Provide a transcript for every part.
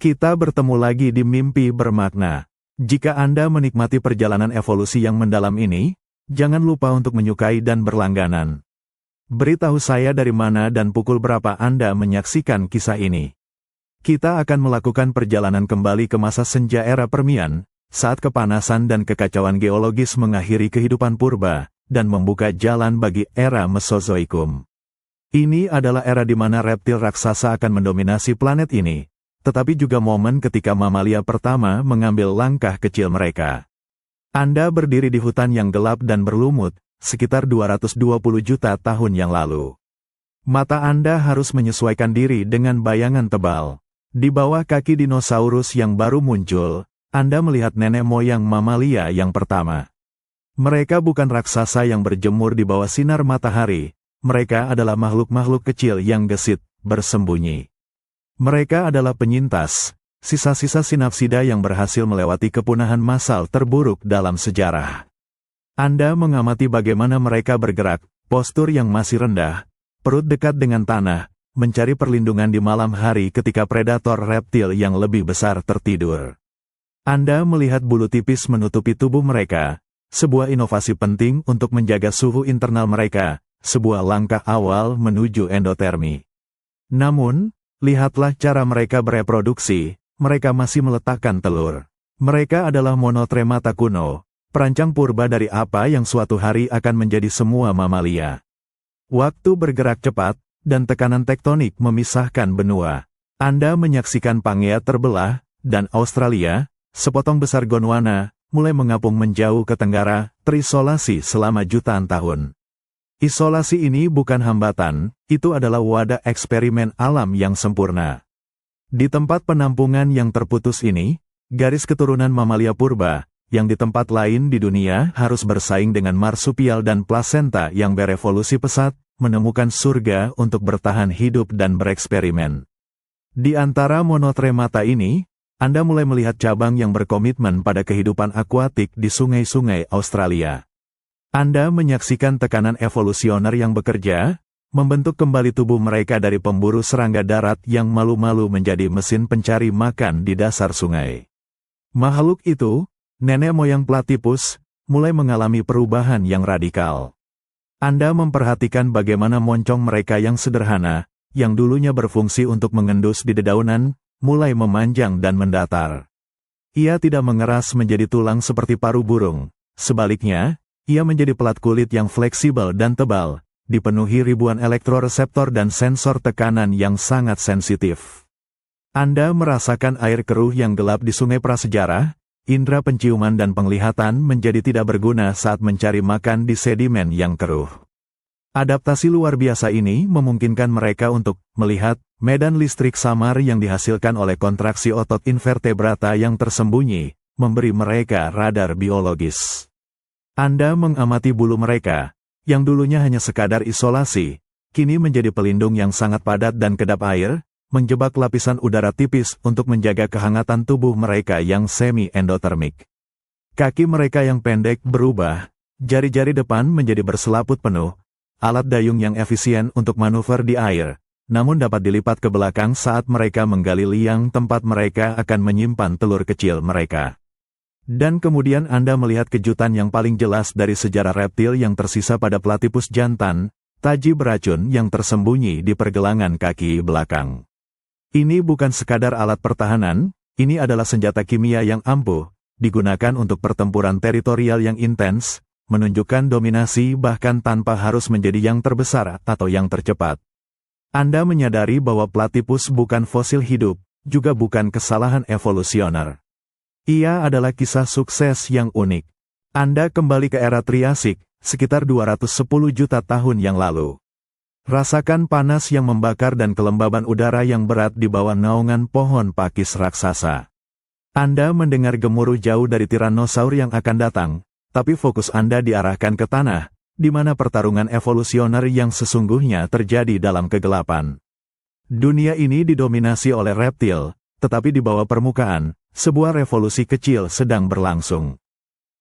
Kita bertemu lagi di mimpi bermakna. Jika Anda menikmati perjalanan evolusi yang mendalam ini, jangan lupa untuk menyukai dan berlangganan. Beritahu saya dari mana dan pukul berapa Anda menyaksikan kisah ini. Kita akan melakukan perjalanan kembali ke masa senja era Permian, saat kepanasan dan kekacauan geologis mengakhiri kehidupan purba, dan membuka jalan bagi era Mesozoikum. Ini adalah era di mana reptil raksasa akan mendominasi planet ini, tetapi juga momen ketika mamalia pertama mengambil langkah kecil mereka. Anda berdiri di hutan yang gelap dan berlumut, sekitar 220 juta tahun yang lalu. Mata Anda harus menyesuaikan diri dengan bayangan tebal. Di bawah kaki dinosaurus yang baru muncul, Anda melihat nenek moyang mamalia yang pertama. Mereka bukan raksasa yang berjemur di bawah sinar matahari, mereka adalah makhluk-makhluk kecil yang gesit, bersembunyi. Mereka adalah penyintas, sisa-sisa sinapsida yang berhasil melewati kepunahan massal terburuk dalam sejarah. Anda mengamati bagaimana mereka bergerak, postur yang masih rendah, perut dekat dengan tanah, mencari perlindungan di malam hari ketika predator reptil yang lebih besar tertidur. Anda melihat bulu tipis menutupi tubuh mereka, sebuah inovasi penting untuk menjaga suhu internal mereka, sebuah langkah awal menuju endotermi. Namun, lihatlah cara mereka bereproduksi, mereka masih meletakkan telur. Mereka adalah monotremata kuno, perancang purba dari apa yang suatu hari akan menjadi semua mamalia. Waktu bergerak cepat, dan tekanan tektonik memisahkan benua. Anda menyaksikan Pangea terbelah, dan Australia, sepotong besar Gondwana, mulai mengapung menjauh ke tenggara, terisolasi selama jutaan tahun. Isolasi ini bukan hambatan, itu adalah wadah eksperimen alam yang sempurna. Di tempat penampungan yang terputus ini, garis keturunan mamalia purba, yang di tempat lain di dunia harus bersaing dengan marsupial dan plasenta yang berevolusi pesat, menemukan surga untuk bertahan hidup dan bereksperimen. Di antara monotremata ini, Anda mulai melihat cabang yang berkomitmen pada kehidupan akuatik di sungai-sungai Australia. Anda menyaksikan tekanan evolusioner yang bekerja, membentuk kembali tubuh mereka dari pemburu serangga darat yang malu-malu menjadi mesin pencari makan di dasar sungai. Makhluk itu, nenek moyang platypus, mulai mengalami perubahan yang radikal. Anda memperhatikan bagaimana moncong mereka yang sederhana, yang dulunya berfungsi untuk mengendus di dedaunan, mulai memanjang dan mendatar. Ia tidak mengeras menjadi tulang seperti paru burung, sebaliknya, ia menjadi pelat kulit yang fleksibel dan tebal, dipenuhi ribuan elektroreseptor dan sensor tekanan yang sangat sensitif. Anda merasakan air keruh yang gelap di sungai prasejarah, indera penciuman dan penglihatan menjadi tidak berguna saat mencari makan di sedimen yang keruh. Adaptasi luar biasa ini memungkinkan mereka untuk melihat medan listrik samar yang dihasilkan oleh kontraksi otot invertebrata yang tersembunyi, memberi mereka radar biologis. Anda mengamati bulu mereka, yang dulunya hanya sekadar isolasi, kini menjadi pelindung yang sangat padat dan kedap air, menjebak lapisan udara tipis untuk menjaga kehangatan tubuh mereka yang semi-endotermik. Kaki mereka yang pendek berubah, jari-jari depan menjadi berselaput penuh, alat dayung yang efisien untuk manuver di air, namun dapat dilipat ke belakang saat mereka menggali liang tempat mereka akan menyimpan telur kecil mereka. Dan kemudian Anda melihat kejutan yang paling jelas dari sejarah reptil yang tersisa pada platypus jantan, taji beracun yang tersembunyi di pergelangan kaki belakang. Ini bukan sekadar alat pertahanan, ini adalah senjata kimia yang ampuh, digunakan untuk pertempuran teritorial yang intens, menunjukkan dominasi bahkan tanpa harus menjadi yang terbesar atau yang tercepat. Anda menyadari bahwa platypus bukan fosil hidup, juga bukan kesalahan evolusioner. Ia adalah kisah sukses yang unik. Anda kembali ke era Triasik, sekitar 210 juta tahun yang lalu. Rasakan panas yang membakar dan kelembaban udara yang berat di bawah naungan pohon pakis raksasa. Anda mendengar gemuruh jauh dari tiranosaur yang akan datang, tapi fokus Anda diarahkan ke tanah, di mana pertarungan evolusioner yang sesungguhnya terjadi dalam kegelapan. Dunia ini didominasi oleh reptil, tetapi di bawah permukaan, sebuah revolusi kecil sedang berlangsung.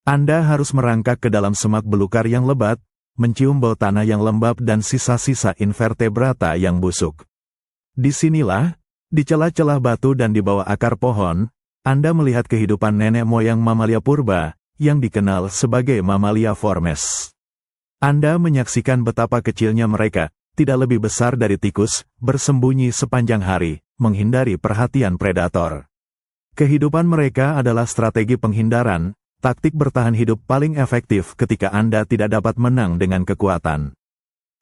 Anda harus merangkak ke dalam semak belukar yang lebat, mencium bau tanah yang lembab dan sisa-sisa invertebrata yang busuk. Disinilah, Di celah-celah batu dan di bawah akar pohon, Anda melihat kehidupan nenek moyang mamalia purba, yang dikenal sebagai Mamalia Formens. Anda menyaksikan betapa kecilnya mereka, tidak lebih besar dari tikus, bersembunyi sepanjang hari, menghindari perhatian predator. Kehidupan mereka adalah strategi penghindaran, taktik bertahan hidup paling efektif ketika Anda tidak dapat menang dengan kekuatan.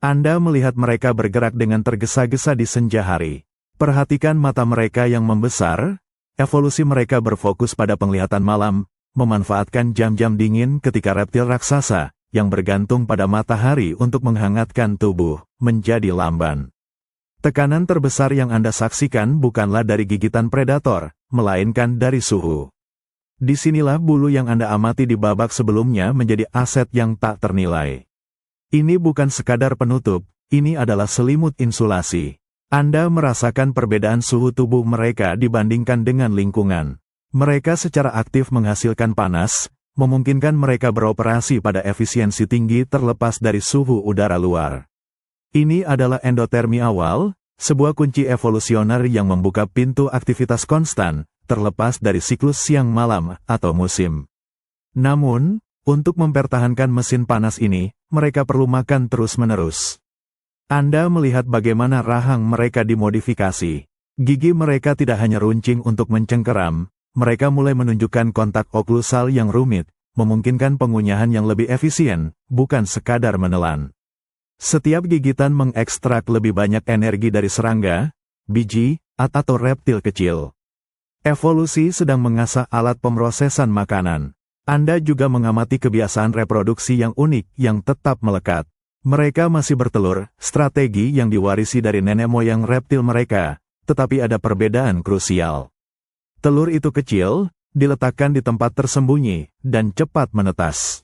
Anda melihat mereka bergerak dengan tergesa-gesa di senja hari. Perhatikan mata mereka yang membesar, evolusi mereka berfokus pada penglihatan malam, memanfaatkan jam-jam dingin ketika reptil raksasa, yang bergantung pada matahari untuk menghangatkan tubuh, menjadi lamban. Tekanan terbesar yang Anda saksikan bukanlah dari gigitan predator, melainkan dari suhu. Disinilah bulu yang Anda amati di babak sebelumnya menjadi aset yang tak ternilai. Ini bukan sekadar penutup, ini adalah selimut insulasi. Anda merasakan perbedaan suhu tubuh mereka dibandingkan dengan lingkungan. Mereka secara aktif menghasilkan panas, memungkinkan mereka beroperasi pada efisiensi tinggi terlepas dari suhu udara luar. Ini adalah endotermi awal, sebuah kunci evolusioner yang membuka pintu aktivitas konstan, terlepas dari siklus siang-malam atau musim. Namun, untuk mempertahankan mesin panas ini, mereka perlu makan terus-menerus. Anda melihat bagaimana rahang mereka dimodifikasi. Gigi mereka tidak hanya runcing untuk mencengkeram, mereka mulai menunjukkan kontak oklusal yang rumit, memungkinkan pengunyahan yang lebih efisien, bukan sekadar menelan. Setiap gigitan mengekstrak lebih banyak energi dari serangga, biji, atau reptil kecil. Evolusi sedang mengasah alat pemrosesan makanan. Anda juga mengamati kebiasaan reproduksi yang unik yang tetap melekat. Mereka masih bertelur, strategi yang diwarisi dari nenek moyang reptil mereka, tetapi ada perbedaan krusial. Telur itu kecil, diletakkan di tempat tersembunyi, dan cepat menetas.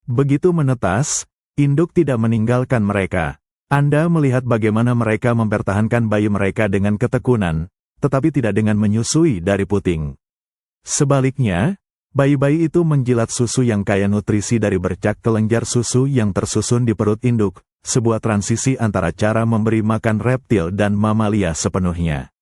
Begitu menetas, induk tidak meninggalkan mereka. Anda melihat bagaimana mereka mempertahankan bayi mereka dengan ketekunan, tetapi tidak dengan menyusui dari puting. Sebaliknya, bayi-bayi itu menjilat susu yang kaya nutrisi dari bercak kelenjar susu yang tersusun di perut induk, sebuah transisi antara cara memberi makan reptil dan mamalia sepenuhnya.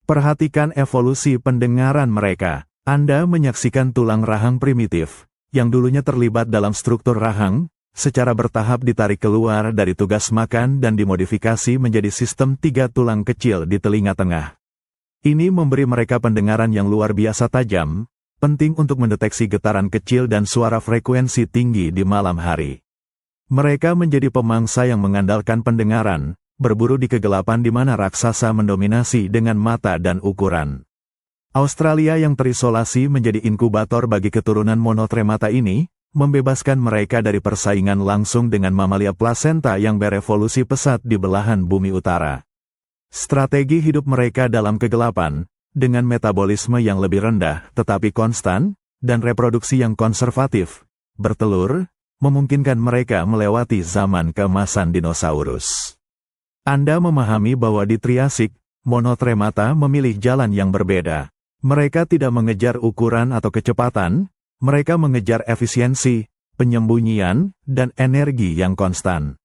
Perhatikan evolusi pendengaran mereka. Anda menyaksikan tulang rahang primitif, yang dulunya terlibat dalam struktur rahang, secara bertahap ditarik keluar dari tugas makan dan dimodifikasi menjadi sistem 3 tulang kecil di telinga tengah. Ini memberi mereka pendengaran yang luar biasa tajam, penting untuk mendeteksi getaran kecil dan suara frekuensi tinggi di malam hari. Mereka menjadi pemangsa yang mengandalkan pendengaran, berburu di kegelapan di mana raksasa mendominasi dengan mata dan ukuran. Australia yang terisolasi menjadi inkubator bagi keturunan monotremata ini, membebaskan mereka dari persaingan langsung dengan mamalia plasenta yang berevolusi pesat di belahan bumi utara. Strategi hidup mereka dalam kegelapan, dengan metabolisme yang lebih rendah tetapi konstan, dan reproduksi yang konservatif, bertelur, memungkinkan mereka melewati zaman keemasan dinosaurus. Anda memahami bahwa di Triasik, monotremata memilih jalan yang berbeda. Mereka tidak mengejar ukuran atau kecepatan, mereka mengejar efisiensi, penyembunyian, dan energi yang konstan.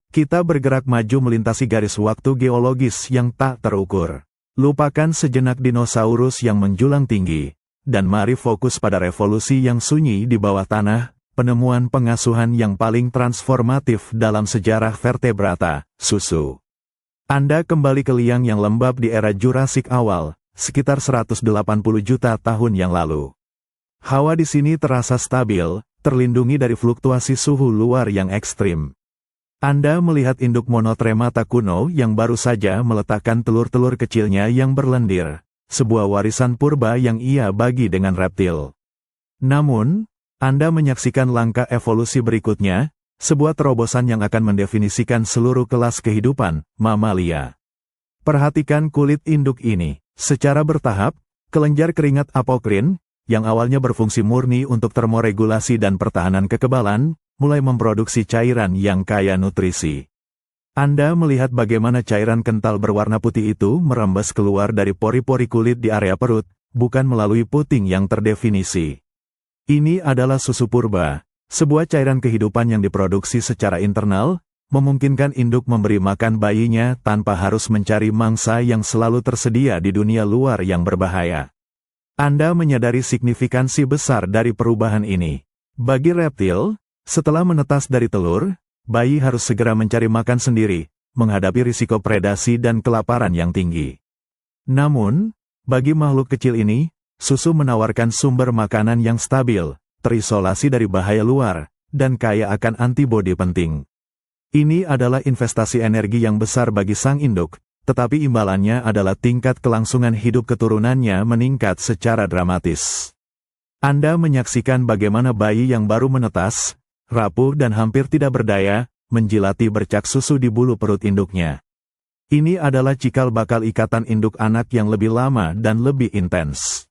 Kita bergerak maju melintasi garis waktu geologis yang tak terukur. Lupakan sejenak dinosaurus yang menjulang tinggi, dan mari fokus pada revolusi yang sunyi di bawah tanah, penemuan pengasuhan yang paling transformatif dalam sejarah vertebrata, susu. Anda kembali ke liang yang lembab di era Jurassik awal, sekitar 180 juta tahun yang lalu. Hawa di sini terasa stabil, terlindungi dari fluktuasi suhu luar yang ekstrim. Anda melihat induk monotremata kuno yang baru saja meletakkan telur-telur kecilnya yang berlendir, sebuah warisan purba yang ia bagi dengan reptil. Namun, Anda menyaksikan langkah evolusi berikutnya, sebuah terobosan yang akan mendefinisikan seluruh kelas kehidupan, mamalia. Perhatikan kulit induk ini. Secara bertahap, kelenjar keringat apokrin, yang awalnya berfungsi murni untuk termoregulasi dan pertahanan kekebalan, mulai memproduksi cairan yang kaya nutrisi. Anda melihat bagaimana cairan kental berwarna putih itu merembes keluar dari pori-pori kulit di area perut, bukan melalui puting yang terdefinisi. Ini adalah susu purba, sebuah cairan kehidupan yang diproduksi secara internal, memungkinkan induk memberi makan bayinya tanpa harus mencari mangsa yang selalu tersedia di dunia luar yang berbahaya. Anda menyadari signifikansi besar dari perubahan ini. Bagi reptil, setelah menetas dari telur, bayi harus segera mencari makan sendiri, menghadapi risiko predasi dan kelaparan yang tinggi. Namun, bagi makhluk kecil ini, susu menawarkan sumber makanan yang stabil, terisolasi dari bahaya luar, dan kaya akan antibodi penting. Ini adalah investasi energi yang besar bagi sang induk, tetapi imbalannya adalah tingkat kelangsungan hidup keturunannya meningkat secara dramatis. Anda menyaksikan bagaimana bayi yang baru menetas, rapuh dan hampir tidak berdaya, menjilati bercak susu di bulu perut induknya. Ini adalah cikal bakal ikatan induk anak yang lebih lama dan lebih intens.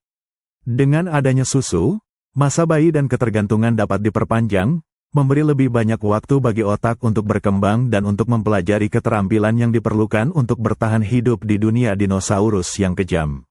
Dengan adanya susu, masa bayi dan ketergantungan dapat diperpanjang, memberi lebih banyak waktu bagi otak untuk berkembang dan untuk mempelajari keterampilan yang diperlukan untuk bertahan hidup di dunia dinosaurus yang kejam.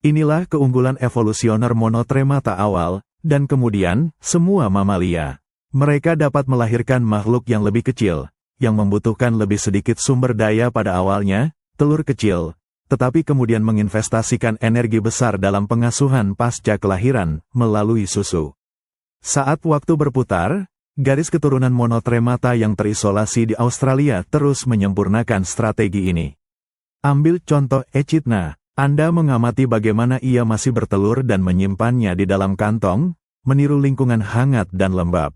Inilah keunggulan evolusioner monotremata awal, dan kemudian, semua mamalia. Mereka dapat melahirkan makhluk yang lebih kecil, yang membutuhkan lebih sedikit sumber daya pada awalnya, telur kecil, tetapi kemudian menginvestasikan energi besar dalam pengasuhan pasca kelahiran, melalui susu. Saat waktu berputar, garis keturunan monotremata yang terisolasi di Australia terus menyempurnakan strategi ini. Ambil contoh Echidna, Anda mengamati bagaimana ia masih bertelur dan menyimpannya di dalam kantong, meniru lingkungan hangat dan lembab.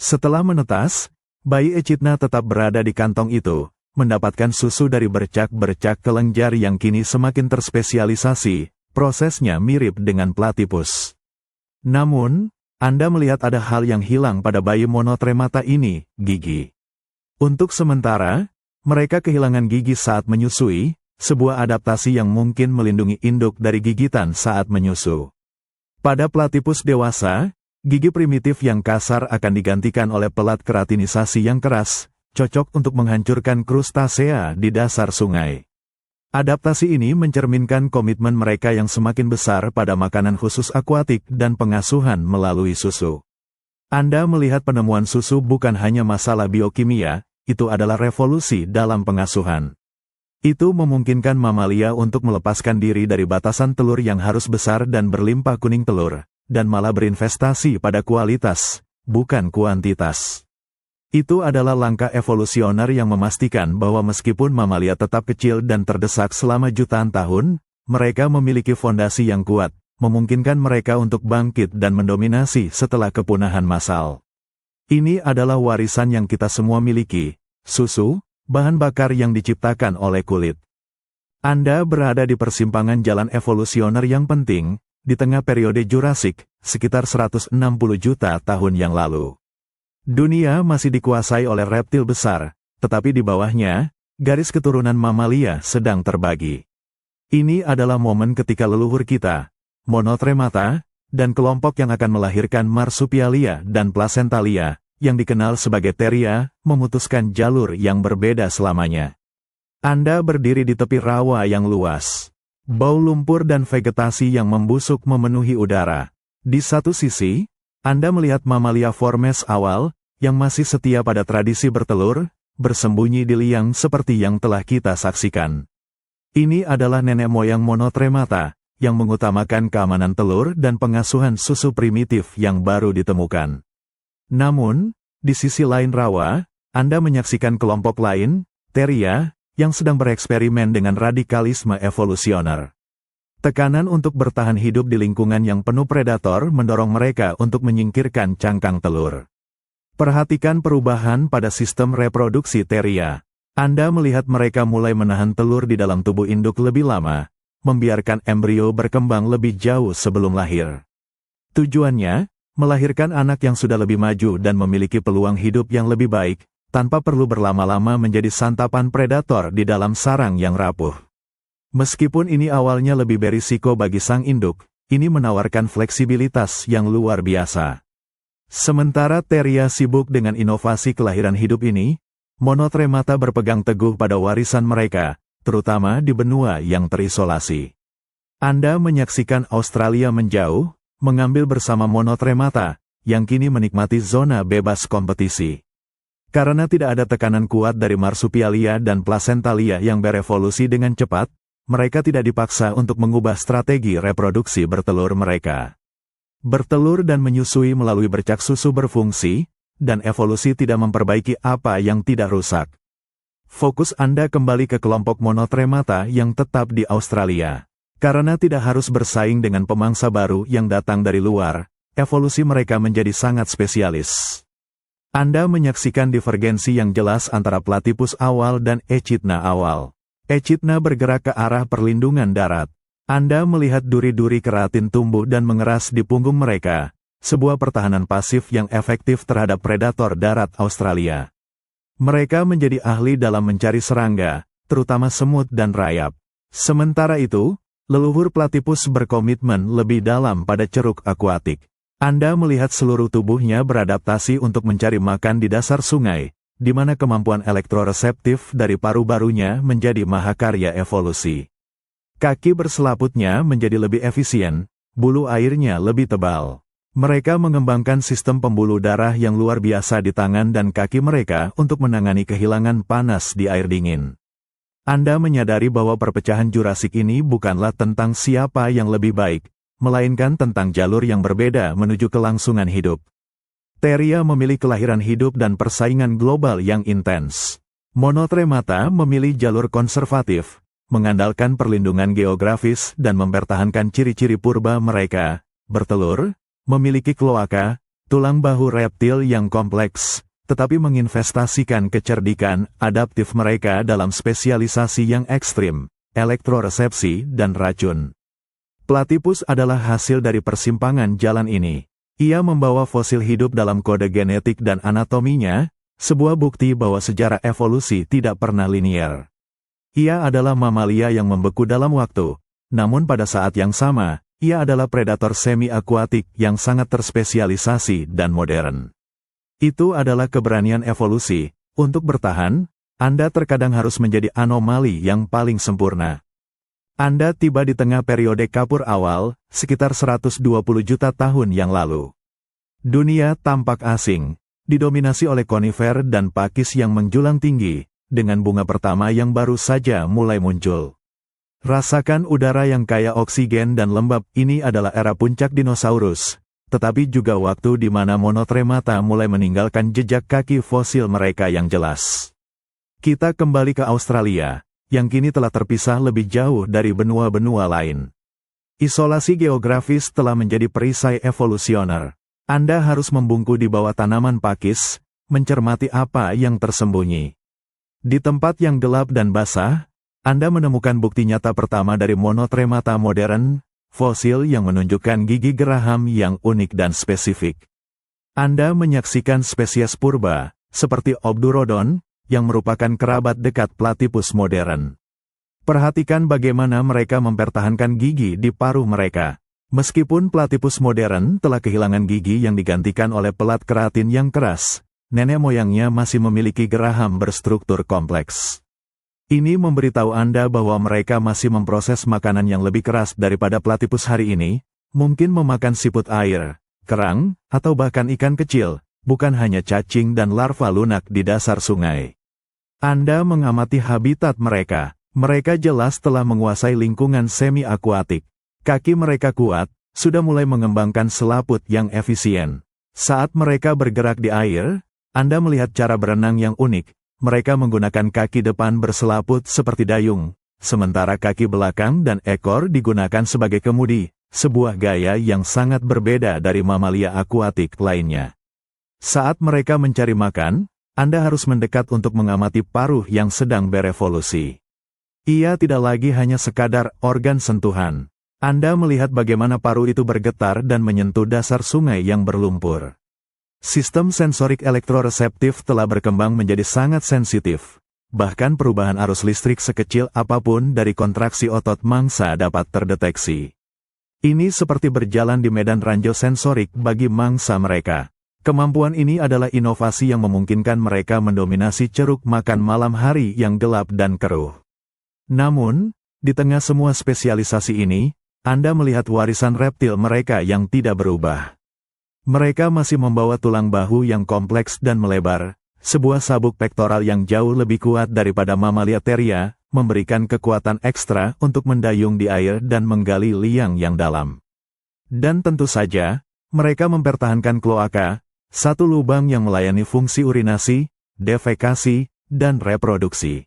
Setelah menetas, bayi Echidna tetap berada di kantong itu, mendapatkan susu dari bercak-bercak kelenjar yang kini semakin terspesialisasi, prosesnya mirip dengan platypus. Namun, Anda melihat ada hal yang hilang pada bayi monotremata ini, gigi. Untuk sementara, mereka kehilangan gigi saat menyusui, sebuah adaptasi yang mungkin melindungi induk dari gigitan saat menyusu. Pada platypus dewasa, gigi primitif yang kasar akan digantikan oleh pelat keratinisasi yang keras, cocok untuk menghancurkan krustasea di dasar sungai. Adaptasi ini mencerminkan komitmen mereka yang semakin besar pada makanan khusus akuatik dan pengasuhan melalui susu. Anda melihat penemuan susu bukan hanya masalah biokimia, itu adalah revolusi dalam pengasuhan. Itu memungkinkan mamalia untuk melepaskan diri dari batasan telur yang harus besar dan berlimpah kuning telur, dan malah berinvestasi pada kualitas, bukan kuantitas. Itu adalah langkah evolusioner yang memastikan bahwa meskipun mamalia tetap kecil dan terdesak selama jutaan tahun, mereka memiliki fondasi yang kuat, memungkinkan mereka untuk bangkit dan mendominasi setelah kepunahan massal. Ini adalah warisan yang kita semua miliki, susu, bahan bakar yang diciptakan oleh kulit. Anda berada di persimpangan jalan evolusioner yang penting, di tengah periode Jurassik, sekitar 160 juta tahun yang lalu. Dunia masih dikuasai oleh reptil besar, tetapi di bawahnya, garis keturunan mamalia sedang terbagi. Ini adalah momen ketika leluhur kita, monotremata, dan kelompok yang akan melahirkan marsupialia dan placentalia, yang dikenal sebagai theria, memutuskan jalur yang berbeda selamanya. Anda berdiri di tepi rawa yang luas. Bau lumpur dan vegetasi yang membusuk memenuhi udara. Di satu sisi, Anda melihat mamalia Formez awal, yang masih setia pada tradisi bertelur, bersembunyi di liang seperti yang telah kita saksikan. Ini adalah nenek moyang monotremata, yang mengutamakan keamanan telur dan pengasuhan susu primitif yang baru ditemukan. Namun, di sisi lain rawa, Anda menyaksikan kelompok lain, theria, yang sedang bereksperimen dengan radikalisme evolusioner. Tekanan untuk bertahan hidup di lingkungan yang penuh predator mendorong mereka untuk menyingkirkan cangkang telur. Perhatikan perubahan pada sistem reproduksi theria. Anda melihat mereka mulai menahan telur di dalam tubuh induk lebih lama, membiarkan embrio berkembang lebih jauh sebelum lahir. Tujuannya, melahirkan anak yang sudah lebih maju dan memiliki peluang hidup yang lebih baik, tanpa perlu berlama-lama menjadi santapan predator di dalam sarang yang rapuh. Meskipun ini awalnya lebih berisiko bagi sang induk, ini menawarkan fleksibilitas yang luar biasa. Sementara theria sibuk dengan inovasi kelahiran hidup ini, monotremata berpegang teguh pada warisan mereka, terutama di benua yang terisolasi. Anda menyaksikan Australia menjauh, mengambil bersama monotremata, yang kini menikmati zona bebas kompetisi. Karena tidak ada tekanan kuat dari marsupialia dan placentalia yang berevolusi dengan cepat, mereka tidak dipaksa untuk mengubah strategi reproduksi bertelur mereka. Bertelur dan menyusui melalui bercak susu berfungsi, dan evolusi tidak memperbaiki apa yang tidak rusak. Fokus Anda kembali ke kelompok monotremata yang tetap di Australia. Karena tidak harus bersaing dengan pemangsa baru yang datang dari luar, evolusi mereka menjadi sangat spesialis. Anda menyaksikan divergensi yang jelas antara platypus awal dan echidna awal. Echidna bergerak ke arah perlindungan darat. Anda melihat duri-duri keratin tumbuh dan mengeras di punggung mereka, sebuah pertahanan pasif yang efektif terhadap predator darat Australia. Mereka menjadi ahli dalam mencari serangga, terutama semut dan rayap. Sementara itu, leluhur platypus berkomitmen lebih dalam pada ceruk akuatik. Anda melihat seluruh tubuhnya beradaptasi untuk mencari makan di dasar sungai, di mana kemampuan elektroreseptif dari paru-barunya menjadi mahakarya evolusi. Kaki berselaputnya menjadi lebih efisien, bulu airnya lebih tebal. Mereka mengembangkan sistem pembuluh darah yang luar biasa di tangan dan kaki mereka untuk menangani kehilangan panas di air dingin. Anda menyadari bahwa perpecahan Jurassik ini bukanlah tentang siapa yang lebih baik, melainkan tentang jalur yang berbeda menuju kelangsungan hidup. Theria memilih kelahiran hidup dan persaingan global yang intens. Monotremata memilih jalur konservatif, mengandalkan perlindungan geografis dan mempertahankan ciri-ciri purba mereka, bertelur, memiliki kloaka, tulang bahu reptil yang kompleks, tetapi menginvestasikan kecerdikan adaptif mereka dalam spesialisasi yang ekstrim, elektroresepsi dan racun. Platypus adalah hasil dari persimpangan jalan ini. Ia membawa fosil hidup dalam kode genetik dan anatominya, sebuah bukti bahwa sejarah evolusi tidak pernah linier. Ia adalah mamalia yang membeku dalam waktu, namun pada saat yang sama, ia adalah predator semi-akuatik yang sangat terspesialisasi dan modern. Itu adalah keberanian evolusi. Untuk bertahan, Anda terkadang harus menjadi anomali yang paling sempurna. Anda tiba di tengah periode kapur awal, sekitar 120 juta tahun yang lalu. Dunia tampak asing, didominasi oleh konifer dan pakis yang menjulang tinggi, dengan bunga pertama yang baru saja mulai muncul. Rasakan udara yang kaya oksigen dan lembab. Ini adalah era puncak dinosaurus, tetapi juga waktu di mana monotremata mulai meninggalkan jejak kaki fosil mereka yang jelas. Kita kembali ke Australia, yang kini telah terpisah lebih jauh dari benua-benua lain. Isolasi geografis telah menjadi perisai evolusioner. Anda harus membungkuk di bawah tanaman pakis, mencermati apa yang tersembunyi. Di tempat yang gelap dan basah, Anda menemukan bukti nyata pertama dari monotremata modern, fosil yang menunjukkan gigi geraham yang unik dan spesifik. Anda menyaksikan spesies purba, seperti Obdurodon, yang merupakan kerabat dekat platypus modern. Perhatikan bagaimana mereka mempertahankan gigi di paruh mereka. Meskipun platypus modern telah kehilangan gigi yang digantikan oleh pelat keratin yang keras, nenek moyangnya masih memiliki geraham berstruktur kompleks. Ini memberitahu Anda bahwa mereka masih memproses makanan yang lebih keras daripada platypus hari ini, mungkin memakan siput air, kerang, atau bahkan ikan kecil, bukan hanya cacing dan larva lunak di dasar sungai. Anda mengamati habitat mereka. Mereka jelas telah menguasai lingkungan semi-akuatik. Kaki mereka kuat, sudah mulai mengembangkan selaput yang efisien. Saat mereka bergerak di air, Anda melihat cara berenang yang unik. Mereka menggunakan kaki depan berselaput seperti dayung, sementara kaki belakang dan ekor digunakan sebagai kemudi, sebuah gaya yang sangat berbeda dari mamalia akuatik lainnya. Saat mereka mencari makan, Anda harus mendekat untuk mengamati paruh yang sedang berevolusi. Ia tidak lagi hanya sekadar organ sentuhan. Anda melihat bagaimana paruh itu bergetar dan menyentuh dasar sungai yang berlumpur. Sistem sensorik elektroreseptif telah berkembang menjadi sangat sensitif. Bahkan perubahan arus listrik sekecil apapun dari kontraksi otot mangsa dapat terdeteksi. Ini seperti berjalan di medan ranjau sensorik bagi mangsa mereka. Kemampuan ini adalah inovasi yang memungkinkan mereka mendominasi ceruk makan malam hari yang gelap dan keruh. Namun, di tengah semua spesialisasi ini, Anda melihat warisan reptil mereka yang tidak berubah. Mereka masih membawa tulang bahu yang kompleks dan melebar, sebuah sabuk pektoral yang jauh lebih kuat daripada mamalia Theria, memberikan kekuatan ekstra untuk mendayung di air dan menggali liang yang dalam. Dan tentu saja, mereka mempertahankan kloaka, satu lubang yang melayani fungsi urinasi, defekasi, dan reproduksi.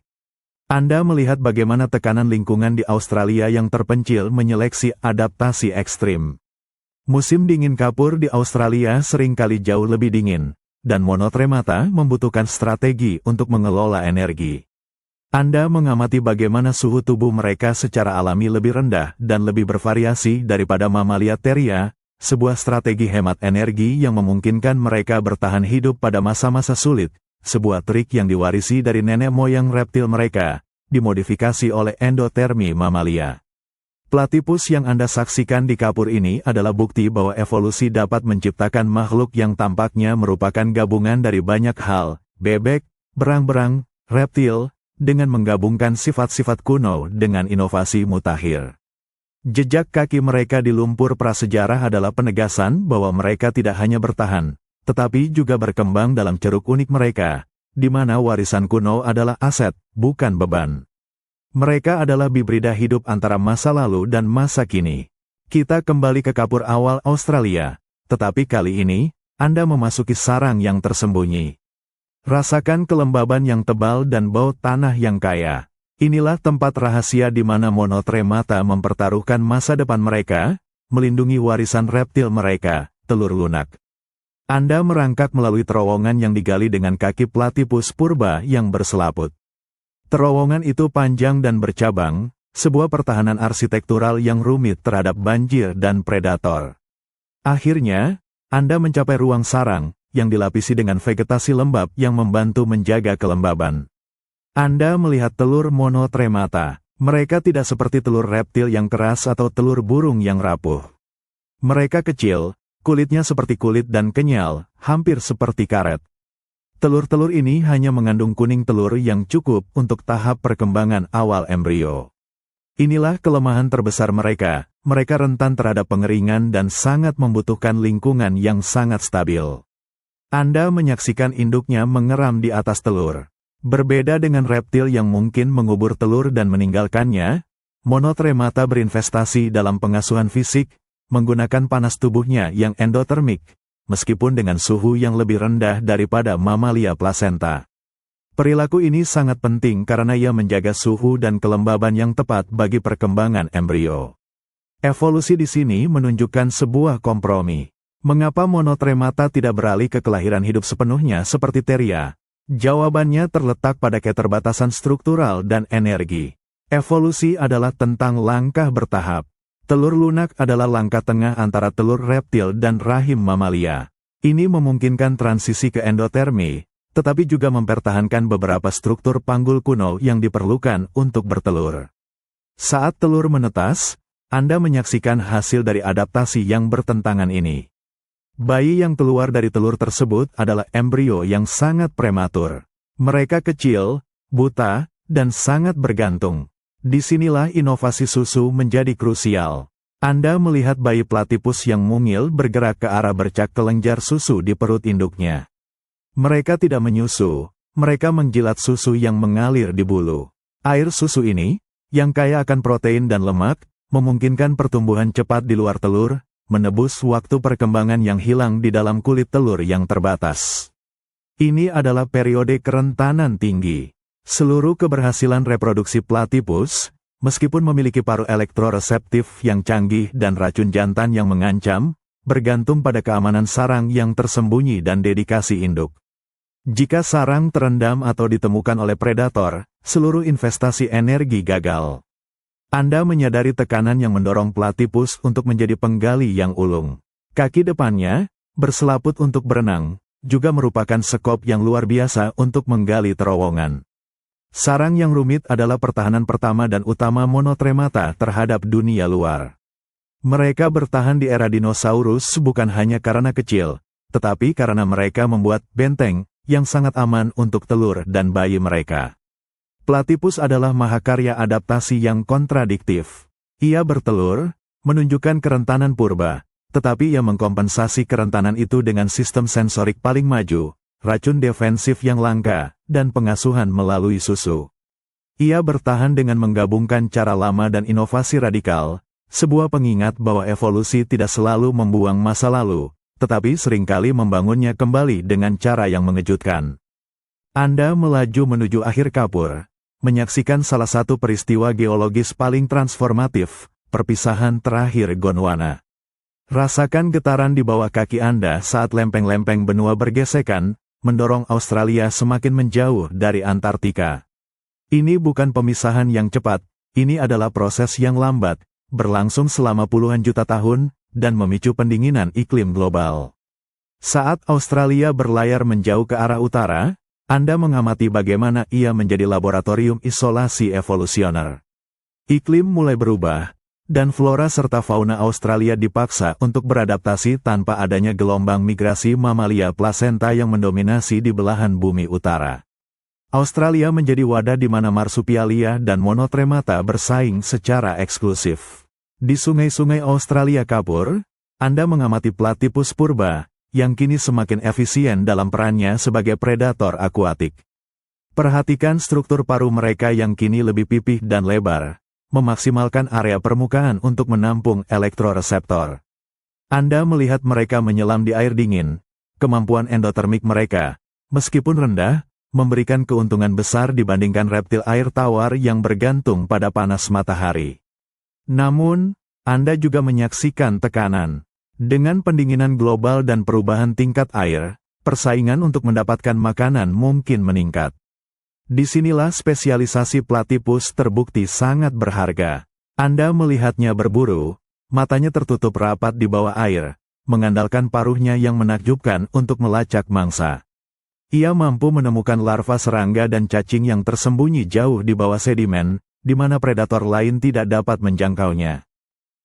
Anda melihat bagaimana tekanan lingkungan di Australia yang terpencil menyeleksi adaptasi ekstrim. Musim dingin kapur di Australia seringkali jauh lebih dingin, dan monotremata membutuhkan strategi untuk mengelola energi. Anda mengamati bagaimana suhu tubuh mereka secara alami lebih rendah dan lebih bervariasi daripada mamalia Theria, sebuah strategi hemat energi yang memungkinkan mereka bertahan hidup pada masa-masa sulit, sebuah trik yang diwarisi dari nenek moyang reptil mereka, dimodifikasi oleh endotermi mamalia. Platypus yang Anda saksikan di kapur ini adalah bukti bahwa evolusi dapat menciptakan makhluk yang tampaknya merupakan gabungan dari banyak hal, bebek, berang-berang, reptil, dengan menggabungkan sifat-sifat kuno dengan inovasi mutakhir. Jejak kaki mereka di lumpur prasejarah adalah penegasan bahwa mereka tidak hanya bertahan, tetapi juga berkembang dalam ceruk unik mereka, di mana warisan kuno adalah aset, bukan beban. Mereka adalah hibrida hidup antara masa lalu dan masa kini. Kita kembali ke kapur awal Australia, tetapi kali ini, Anda memasuki sarang yang tersembunyi. Rasakan kelembaban yang tebal dan bau tanah yang kaya. Inilah tempat rahasia di mana monotremata mempertaruhkan masa depan mereka, melindungi warisan reptil mereka, telur lunak. Anda merangkak melalui terowongan yang digali dengan kaki platypus purba yang berselaput. Terowongan itu panjang dan bercabang, sebuah pertahanan arsitektural yang rumit terhadap banjir dan predator. Akhirnya, Anda mencapai ruang sarang, yang dilapisi dengan vegetasi lembab yang membantu menjaga kelembaban. Anda melihat telur monotremata. Mereka tidak seperti telur reptil yang keras atau telur burung yang rapuh. Mereka kecil, kulitnya seperti kulit dan kenyal, hampir seperti karet. Telur-telur ini hanya mengandung kuning telur yang cukup untuk tahap perkembangan awal embrio. Inilah kelemahan terbesar mereka rentan terhadap pengeringan dan sangat membutuhkan lingkungan yang sangat stabil. Anda menyaksikan induknya mengeram di atas telur. Berbeda dengan reptil yang mungkin mengubur telur dan meninggalkannya, monotremata berinvestasi dalam pengasuhan fisik, menggunakan panas tubuhnya yang endotermik, meskipun dengan suhu yang lebih rendah daripada mamalia plasenta. Perilaku ini sangat penting karena ia menjaga suhu dan kelembaban yang tepat bagi perkembangan embrio. Evolusi di sini menunjukkan sebuah kompromi. Mengapa monotremata tidak beralih ke kelahiran hidup sepenuhnya seperti Theria? Jawabannya terletak pada keterbatasan struktural dan energi. Evolusi adalah tentang langkah bertahap. Telur lunak adalah langkah tengah antara telur reptil dan rahim mamalia. Ini memungkinkan transisi ke endotermi, tetapi juga mempertahankan beberapa struktur panggul kuno yang diperlukan untuk bertelur. Saat telur menetas, Anda menyaksikan hasil dari adaptasi yang bertentangan ini. Bayi yang keluar dari telur tersebut adalah embrio yang sangat prematur. Mereka kecil, buta, dan sangat bergantung. Disinilah inovasi susu menjadi krusial. Anda melihat bayi platypus yang mungil bergerak ke arah bercak kelenjar susu di perut induknya. Mereka tidak menyusu, mereka menjilat susu yang mengalir di bulu. Air susu ini, yang kaya akan protein dan lemak, memungkinkan pertumbuhan cepat di luar telur, menebus waktu perkembangan yang hilang di dalam kulit telur yang terbatas. Ini adalah periode kerentanan tinggi. Seluruh keberhasilan reproduksi platypus, meskipun memiliki paru elektroreseptif yang canggih dan racun jantan yang mengancam, bergantung pada keamanan sarang yang tersembunyi dan dedikasi induk. Jika sarang terendam atau ditemukan oleh predator, seluruh investasi energi gagal. Anda menyadari tekanan yang mendorong platypus untuk menjadi penggali yang ulung. Kaki depannya, berselaput untuk berenang, juga merupakan sekop yang luar biasa untuk menggali terowongan. Sarang yang rumit adalah pertahanan pertama dan utama monotremata terhadap dunia luar. Mereka bertahan di era dinosaurus bukan hanya karena kecil, tetapi karena mereka membuat benteng yang sangat aman untuk telur dan bayi mereka. Platypus adalah mahakarya adaptasi yang kontradiktif. Ia bertelur, menunjukkan kerentanan purba, tetapi ia mengkompensasi kerentanan itu dengan sistem sensorik paling maju, racun defensif yang langka, dan pengasuhan melalui susu. Ia bertahan dengan menggabungkan cara lama dan inovasi radikal, sebuah pengingat bahwa evolusi tidak selalu membuang masa lalu, tetapi seringkali membangunnya kembali dengan cara yang mengejutkan. Anda melaju menuju akhir kapur, menyaksikan salah satu peristiwa geologis paling transformatif, perpisahan terakhir Gondwana. Rasakan getaran di bawah kaki Anda saat lempeng-lempeng benua bergesekan, mendorong Australia semakin menjauh dari Antartika. Ini bukan pemisahan yang cepat, ini adalah proses yang lambat, berlangsung selama puluhan juta tahun, dan memicu pendinginan iklim global. Saat Australia berlayar menjauh ke arah utara, Anda mengamati bagaimana ia menjadi laboratorium isolasi evolusioner. Iklim mulai berubah, dan flora serta fauna Australia dipaksa untuk beradaptasi tanpa adanya gelombang migrasi mamalia plasenta yang mendominasi di belahan bumi utara. Australia menjadi wadah di mana marsupialia dan monotremata bersaing secara eksklusif. Di sungai-sungai Australia kapur, Anda mengamati platypus purba, yang kini semakin efisien dalam perannya sebagai predator akuatik. Perhatikan struktur paru mereka yang kini lebih pipih dan lebar, memaksimalkan area permukaan untuk menampung elektroreseptor. Anda melihat mereka menyelam di air dingin, kemampuan endotermik mereka, meskipun rendah, memberikan keuntungan besar dibandingkan reptil air tawar yang bergantung pada panas matahari. Namun, Anda juga menyaksikan tekanan. Dengan pendinginan global dan perubahan tingkat air, persaingan untuk mendapatkan makanan mungkin meningkat. Disinilah spesialisasi platypus terbukti sangat berharga. Anda melihatnya berburu, matanya tertutup rapat di bawah air, mengandalkan paruhnya yang menakjubkan untuk melacak mangsa. Ia mampu menemukan larva serangga dan cacing yang tersembunyi jauh di bawah sedimen, di mana predator lain tidak dapat menjangkaunya.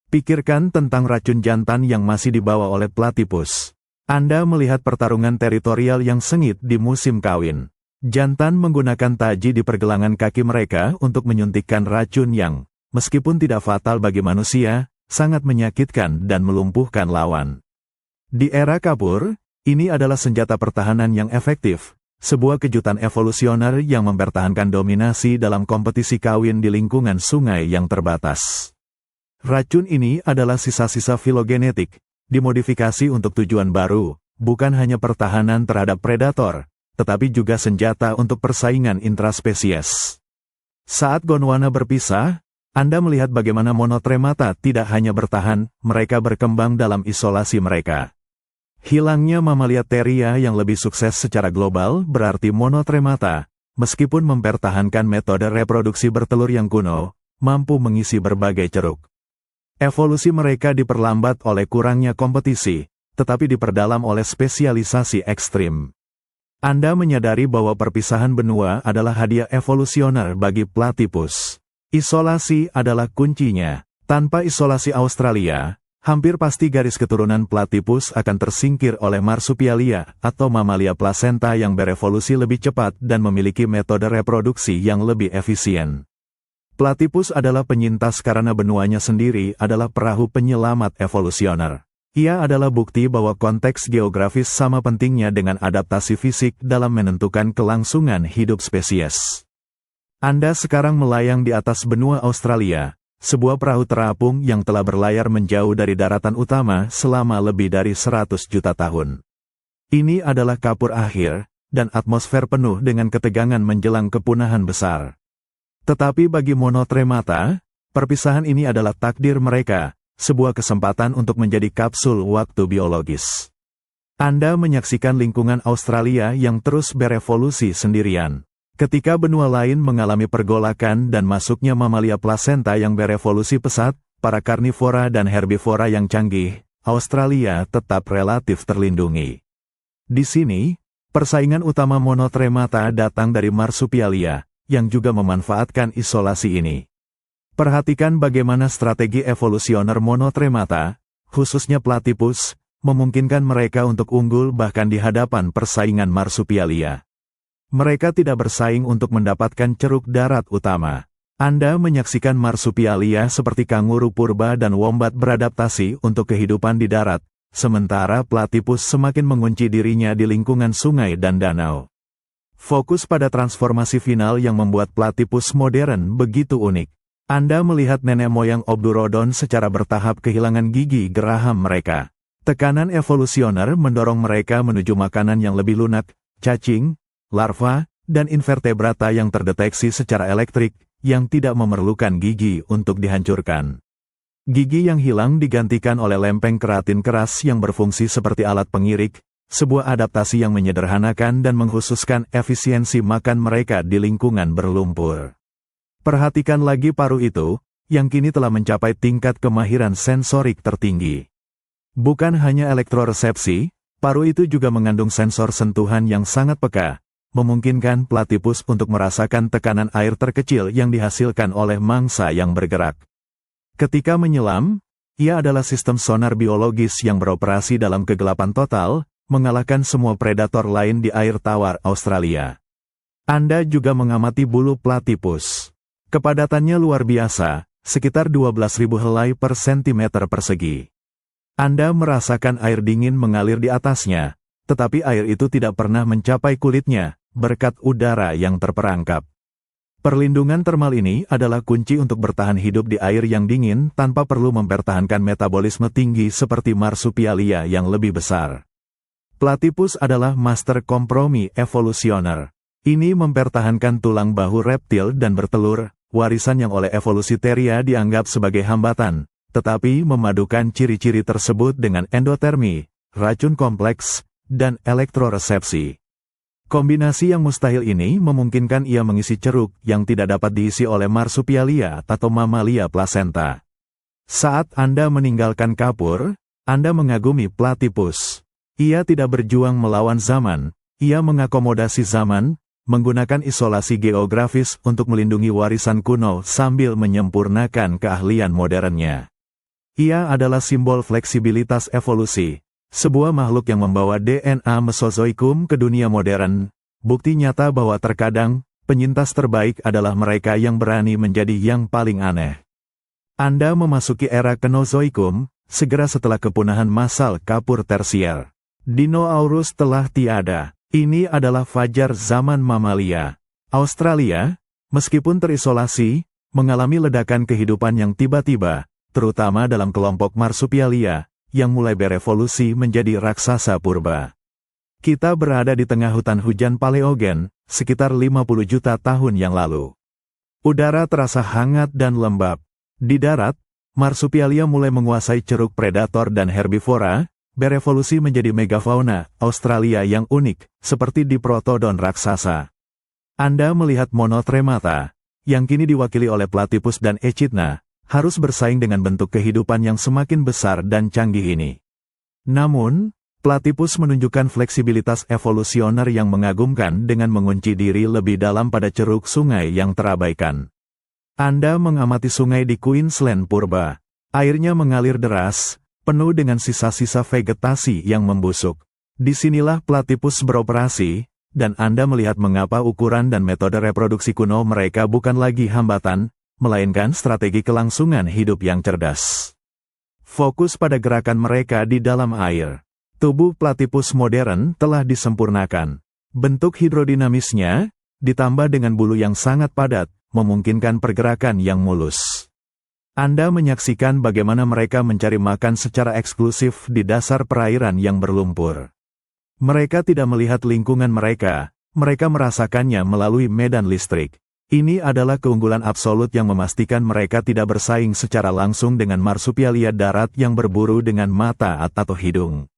Pikirkan tentang racun jantan yang masih dibawa oleh platypus. Anda melihat pertarungan teritorial yang sengit di musim kawin. Jantan menggunakan taji di pergelangan kaki mereka untuk menyuntikkan racun yang, meskipun tidak fatal bagi manusia, sangat menyakitkan dan melumpuhkan lawan. Di era kapur, ini adalah senjata pertahanan yang efektif, sebuah kejutan evolusioner yang mempertahankan dominasi dalam kompetisi kawin di lingkungan sungai yang terbatas. Racun ini adalah sisa-sisa filogenetik, dimodifikasi untuk tujuan baru, bukan hanya pertahanan terhadap predator, tetapi juga senjata untuk persaingan intraspesies. Saat Gondwana berpisah, Anda melihat bagaimana monotremata tidak hanya bertahan, mereka berkembang dalam isolasi mereka. Hilangnya mamalia teria yang lebih sukses secara global berarti monotremata, meskipun mempertahankan metode reproduksi bertelur yang kuno, mampu mengisi berbagai ceruk. Evolusi mereka diperlambat oleh kurangnya kompetisi, tetapi diperdalam oleh spesialisasi ekstrim. Anda menyadari bahwa perpisahan benua adalah hadiah evolusioner bagi platypus. Isolasi adalah kuncinya. Tanpa isolasi Australia, hampir pasti garis keturunan platypus akan tersingkir oleh marsupialia atau mamalia plasenta yang berevolusi lebih cepat dan memiliki metode reproduksi yang lebih efisien. Platypus adalah penyintas karena benuanya sendiri adalah perahu penyelamat evolusioner. Ia adalah bukti bahwa konteks geografis sama pentingnya dengan adaptasi fisik dalam menentukan kelangsungan hidup spesies. Anda sekarang melayang di atas benua Australia, sebuah perahu terapung yang telah berlayar menjauh dari daratan utama selama lebih dari 100 juta tahun. Ini adalah kapur akhir, dan atmosfer penuh dengan ketegangan menjelang kepunahan besar. Tetapi bagi monotremata, perpisahan ini adalah takdir mereka, sebuah kesempatan untuk menjadi kapsul waktu biologis. Anda menyaksikan lingkungan Australia yang terus berevolusi sendirian. Ketika benua lain mengalami pergolakan dan masuknya mamalia plasenta yang berevolusi pesat, para karnivora dan herbivora yang canggih, Australia tetap relatif terlindungi. Di sini, persaingan utama monotremata datang dari marsupialia, yang juga memanfaatkan isolasi ini. Perhatikan bagaimana strategi evolusioner monotremata, khususnya platypus, memungkinkan mereka untuk unggul bahkan di hadapan persaingan marsupialia. Mereka tidak bersaing untuk mendapatkan ceruk darat utama. Anda menyaksikan marsupialia seperti kanguru purba dan wombat beradaptasi untuk kehidupan di darat, sementara platypus semakin mengunci dirinya di lingkungan sungai dan danau. Fokus pada transformasi final yang membuat platypus modern begitu unik. Anda melihat nenek moyang Obdurodon secara bertahap kehilangan gigi geraham mereka. Tekanan evolusioner mendorong mereka menuju makanan yang lebih lunak, cacing, larva, dan invertebrata yang terdeteksi secara elektrik, yang tidak memerlukan gigi untuk dihancurkan. Gigi yang hilang digantikan oleh lempeng keratin keras yang berfungsi seperti alat pengirik, sebuah adaptasi yang menyederhanakan dan mengkhususkan efisiensi makan mereka di lingkungan berlumpur. Perhatikan lagi paruh itu, yang kini telah mencapai tingkat kemahiran sensorik tertinggi. Bukan hanya elektroresepsi, paruh itu juga mengandung sensor sentuhan yang sangat peka, memungkinkan platypus untuk merasakan tekanan air terkecil yang dihasilkan oleh mangsa yang bergerak. Ketika menyelam, ia adalah sistem sonar biologis yang beroperasi dalam kegelapan total, mengalahkan semua predator lain di air tawar Australia. Anda juga mengamati bulu platypus. Kepadatannya luar biasa, sekitar 12.000 helai per sentimeter persegi. Anda merasakan air dingin mengalir di atasnya, tetapi air itu tidak pernah mencapai kulitnya, berkat udara yang terperangkap. Perlindungan termal ini adalah kunci untuk bertahan hidup di air yang dingin tanpa perlu mempertahankan metabolisme tinggi seperti marsupialia yang lebih besar. Platypus adalah master kompromi evolusioner. Ini mempertahankan tulang bahu reptil dan bertelur, warisan yang oleh evolusi Theria dianggap sebagai hambatan, tetapi memadukan ciri-ciri tersebut dengan endotermi, racun kompleks, dan elektroresepsi. Kombinasi yang mustahil ini memungkinkan ia mengisi ceruk yang tidak dapat diisi oleh marsupialia atau mamalia plasenta. Saat Anda meninggalkan kapur, Anda mengagumi platypus. Ia tidak berjuang melawan zaman, ia mengakomodasi zaman, menggunakan isolasi geografis untuk melindungi warisan kuno sambil menyempurnakan keahlian modernnya. Ia adalah simbol fleksibilitas evolusi, sebuah makhluk yang membawa DNA Mesozoikum ke dunia modern, bukti nyata bahwa terkadang, penyintas terbaik adalah mereka yang berani menjadi yang paling aneh. Anda memasuki era Kenozoikum, segera setelah kepunahan massal kapur tersier. Dinosaurus telah tiada. Ini adalah fajar zaman mamalia. Australia, meskipun terisolasi, mengalami ledakan kehidupan yang tiba-tiba, terutama dalam kelompok marsupialia, yang mulai berevolusi menjadi raksasa purba. Kita berada di tengah hutan hujan Paleogen, sekitar 50 juta tahun yang lalu. Udara terasa hangat dan lembab. Di darat, marsupialia mulai menguasai ceruk predator dan herbivora, berevolusi menjadi megafauna Australia yang unik, seperti Diprotodon raksasa. Anda melihat monotremata, yang kini diwakili oleh platypus dan echidna, harus bersaing dengan bentuk kehidupan yang semakin besar dan canggih ini. Namun, platypus menunjukkan fleksibilitas evolusioner yang mengagumkan dengan mengunci diri lebih dalam pada ceruk sungai yang terabaikan. Anda mengamati sungai di Queensland purba. Airnya mengalir deras, penuh dengan sisa-sisa vegetasi yang membusuk. Disinilah platypus beroperasi, dan Anda melihat mengapa ukuran dan metode reproduksi kuno mereka bukan lagi hambatan, melainkan strategi kelangsungan hidup yang cerdas. Fokus pada gerakan mereka di dalam air. Tubuh platypus modern telah disempurnakan. Bentuk hidrodinamisnya, ditambah dengan bulu yang sangat padat, memungkinkan pergerakan yang mulus. Anda menyaksikan bagaimana mereka mencari makan secara eksklusif di dasar perairan yang berlumpur. Mereka tidak melihat lingkungan mereka merasakannya melalui medan listrik. Ini adalah keunggulan absolut yang memastikan mereka tidak bersaing secara langsung dengan marsupialia darat yang berburu dengan mata atau hidung.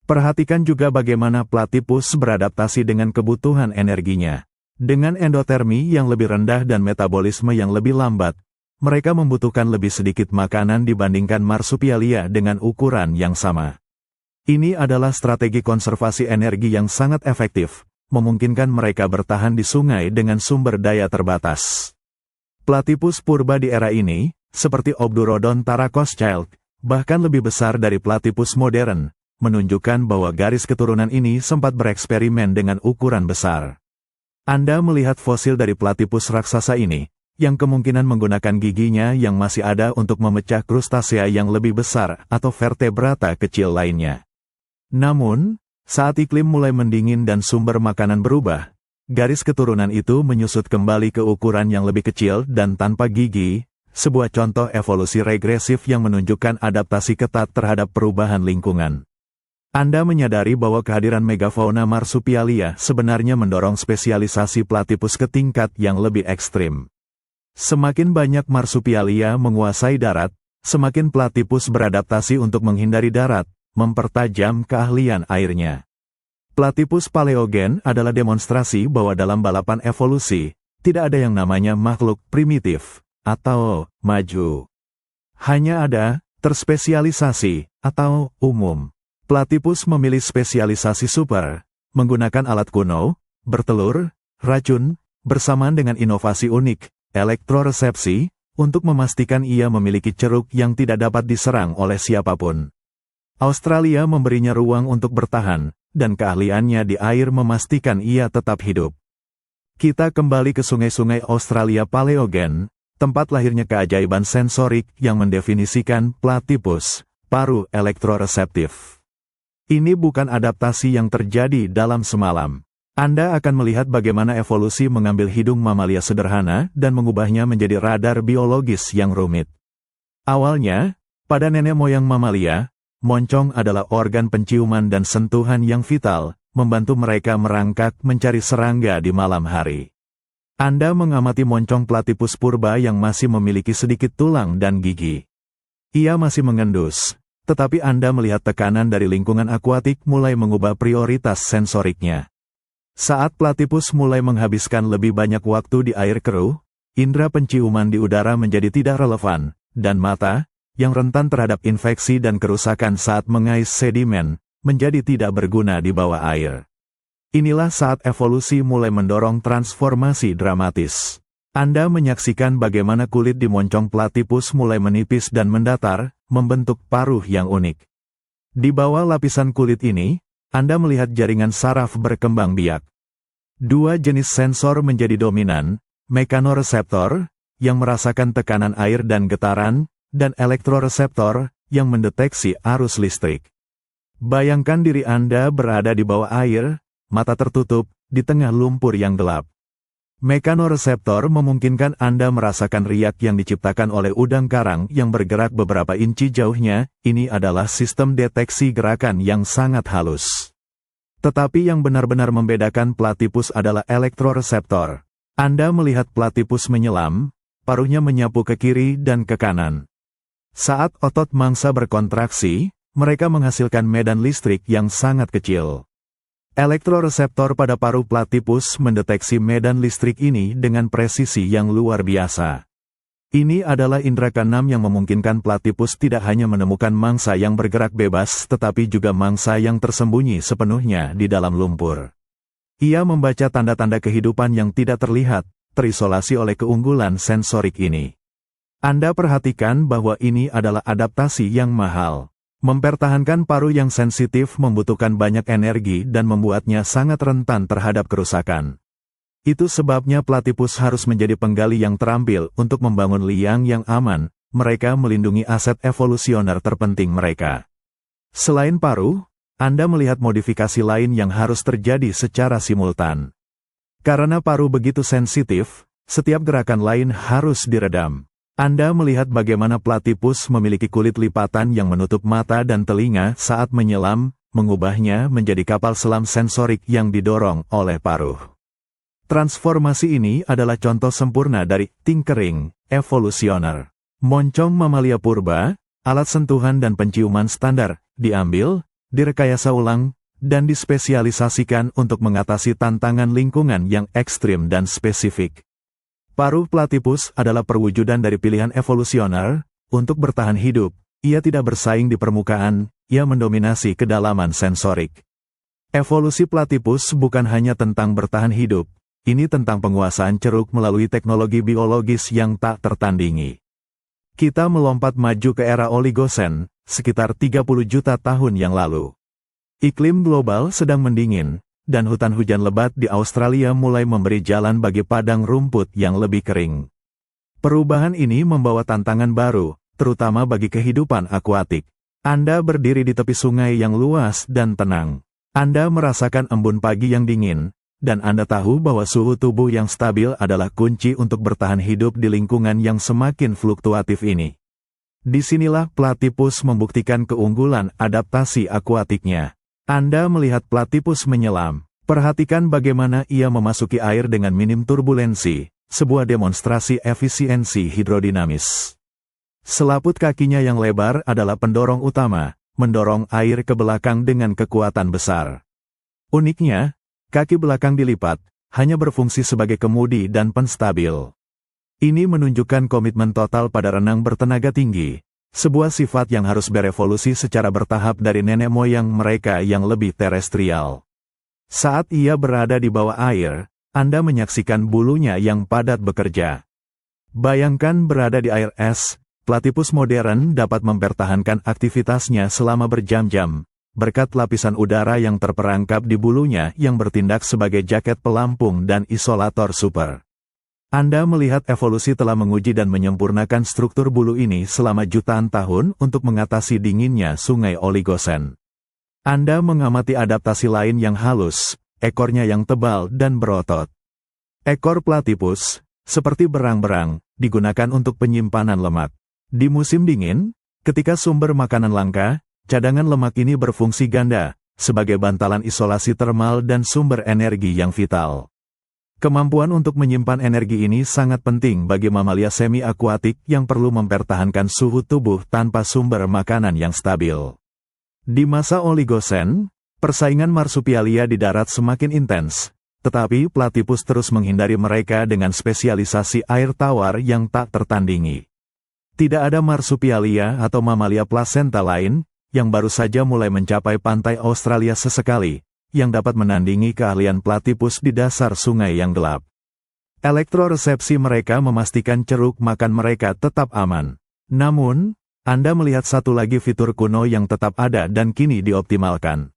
Perhatikan juga bagaimana platypus beradaptasi dengan kebutuhan energinya. Dengan endotermi yang lebih rendah dan metabolisme yang lebih lambat, mereka membutuhkan lebih sedikit makanan dibandingkan marsupialia dengan ukuran yang sama. Ini adalah strategi konservasi energi yang sangat efektif, memungkinkan mereka bertahan di sungai dengan sumber daya terbatas. Platypus purba di era ini, seperti Obdurodon Tarakoschildt, bahkan lebih besar dari platypus modern, menunjukkan bahwa garis keturunan ini sempat bereksperimen dengan ukuran besar. Anda melihat fosil dari platypus raksasa ini, yang kemungkinan menggunakan giginya yang masih ada untuk memecah krustasea yang lebih besar atau vertebrata kecil lainnya. Namun, saat iklim mulai mendingin dan sumber makanan berubah, garis keturunan itu menyusut kembali ke ukuran yang lebih kecil dan tanpa gigi, sebuah contoh evolusi regresif yang menunjukkan adaptasi ketat terhadap perubahan lingkungan. Anda menyadari bahwa kehadiran megafauna marsupialia sebenarnya mendorong spesialisasi platypus ke tingkat yang lebih ekstrim. Semakin banyak marsupialia menguasai darat, semakin platypus beradaptasi untuk menghindari darat, mempertajam keahlian airnya. Platypus paleogen adalah demonstrasi bahwa dalam balapan evolusi, tidak ada yang namanya makhluk primitif atau maju. Hanya ada terspesialisasi atau umum. Platypus memilih spesialisasi super, menggunakan alat kuno, bertelur, racun, bersamaan dengan inovasi unik, elektroresepsi, untuk memastikan ia memiliki ceruk yang tidak dapat diserang oleh siapapun. Australia memberinya ruang untuk bertahan, dan keahliannya di air memastikan ia tetap hidup. Kita kembali ke sungai-sungai Australia Paleogen, tempat lahirnya keajaiban sensorik yang mendefinisikan platypus, paru elektroreseptif. Ini bukan adaptasi yang terjadi dalam semalam. Anda akan melihat bagaimana evolusi mengambil hidung mamalia sederhana dan mengubahnya menjadi radar biologis yang rumit. Awalnya, pada nenek moyang mamalia, moncong adalah organ penciuman dan sentuhan yang vital, membantu mereka merangkak mencari serangga di malam hari. Anda mengamati moncong platypus purba yang masih memiliki sedikit tulang dan gigi. Ia masih mengendus, tetapi Anda melihat tekanan dari lingkungan akuatik mulai mengubah prioritas sensoriknya. Saat platypus mulai menghabiskan lebih banyak waktu di air keruh, indera penciuman di udara menjadi tidak relevan, dan mata, yang rentan terhadap infeksi dan kerusakan saat mengais sedimen, menjadi tidak berguna di bawah air. Inilah saat evolusi mulai mendorong transformasi dramatis. Anda menyaksikan bagaimana kulit di moncong platypus mulai menipis dan mendatar, membentuk paruh yang unik. Di bawah lapisan kulit ini, Anda melihat jaringan saraf berkembang biak. Dua jenis sensor menjadi dominan, mekanoreseptor, yang merasakan tekanan air dan getaran, dan elektroreseptor, yang mendeteksi arus listrik. Bayangkan diri Anda berada di bawah air, mata tertutup, di tengah lumpur yang gelap. Mekanoreseptor memungkinkan Anda merasakan riak yang diciptakan oleh udang karang yang bergerak beberapa inci jauhnya. Ini adalah sistem deteksi gerakan yang sangat halus. Tetapi yang benar-benar membedakan platypus adalah elektroreseptor. Anda melihat platypus menyelam, paruhnya menyapu ke kiri dan ke kanan. Saat otot mangsa berkontraksi, mereka menghasilkan medan listrik yang sangat kecil. Elektroreseptor pada paruh platypus mendeteksi medan listrik ini dengan presisi yang luar biasa. Ini adalah indera keenam yang memungkinkan platypus tidak hanya menemukan mangsa yang bergerak bebas tetapi juga mangsa yang tersembunyi sepenuhnya di dalam lumpur. Ia membaca tanda-tanda kehidupan yang tidak terlihat, terisolasi oleh keunggulan sensorik ini. Anda perhatikan bahwa ini adalah adaptasi yang mahal. Mempertahankan paruh yang sensitif membutuhkan banyak energi dan membuatnya sangat rentan terhadap kerusakan. Itu sebabnya platypus harus menjadi penggali yang terampil untuk membangun liang yang aman. Mereka melindungi aset evolusioner terpenting mereka. Selain paruh, Anda melihat modifikasi lain yang harus terjadi secara simultan. Karena paruh begitu sensitif, setiap gerakan lain harus diredam. Anda melihat bagaimana platypus memiliki kulit lipatan yang menutup mata dan telinga saat menyelam, mengubahnya menjadi kapal selam sensorik yang didorong oleh paruh. Transformasi ini adalah contoh sempurna dari tinkering evolusioner. Moncong mamalia purba, alat sentuhan dan penciuman standar, diambil, direkayasa ulang, dan dispesialisasikan untuk mengatasi tantangan lingkungan yang ekstrim dan spesifik. Paruh platypus adalah perwujudan dari pilihan evolusioner. Untuk bertahan hidup, ia tidak bersaing di permukaan, ia mendominasi kedalaman sensorik. Evolusi platypus bukan hanya tentang bertahan hidup, ini tentang penguasaan ceruk melalui teknologi biologis yang tak tertandingi. Kita melompat maju ke era Oligosen, sekitar 30 juta tahun yang lalu. Iklim global sedang mendingin, dan hutan hujan lebat di Australia mulai memberi jalan bagi padang rumput yang lebih kering. Perubahan ini membawa tantangan baru, terutama bagi kehidupan akuatik. Anda berdiri di tepi sungai yang luas dan tenang. Anda merasakan embun pagi yang dingin, dan Anda tahu bahwa suhu tubuh yang stabil adalah kunci untuk bertahan hidup di lingkungan yang semakin fluktuatif ini. Disinilah platypus membuktikan keunggulan adaptasi akuatiknya. Anda melihat platypus menyelam. Perhatikan bagaimana ia memasuki air dengan minim turbulensi, sebuah demonstrasi efisiensi hidrodinamis. Selaput kakinya yang lebar adalah pendorong utama, mendorong air ke belakang dengan kekuatan besar. Uniknya, kaki belakang dilipat, hanya berfungsi sebagai kemudi dan penstabil. Ini menunjukkan komitmen total pada renang bertenaga tinggi, sebuah sifat yang harus berevolusi secara bertahap dari nenek moyang mereka yang lebih terestrial. Saat ia berada di bawah air, Anda menyaksikan bulunya yang padat bekerja. Bayangkan berada di air es, platypus modern dapat mempertahankan aktivitasnya selama berjam-jam, berkat lapisan udara yang terperangkap di bulunya yang bertindak sebagai jaket pelampung dan isolator super. Anda melihat evolusi telah menguji dan menyempurnakan struktur bulu ini selama jutaan tahun untuk mengatasi dinginnya sungai Oligocene. Anda mengamati adaptasi lain yang halus, ekornya yang tebal dan berotot. Ekor platypus, seperti berang-berang, digunakan untuk penyimpanan lemak. Di musim dingin, ketika sumber makanan langka, cadangan lemak ini berfungsi ganda, sebagai bantalan isolasi termal dan sumber energi yang vital. Kemampuan untuk menyimpan energi ini sangat penting bagi mamalia semi-akuatik yang perlu mempertahankan suhu tubuh tanpa sumber makanan yang stabil. Di masa Oligocene, persaingan marsupialia di darat semakin intens, tetapi platypus terus menghindari mereka dengan spesialisasi air tawar yang tak tertandingi. Tidak ada marsupialia atau mamalia plasenta lain, yang baru saja mulai mencapai pantai Australia sesekali, yang dapat menandingi keahlian platypus di dasar sungai yang gelap. Elektroresepsi mereka memastikan ceruk makan mereka tetap aman. Namun, Anda melihat satu lagi fitur kuno yang tetap ada dan kini dioptimalkan.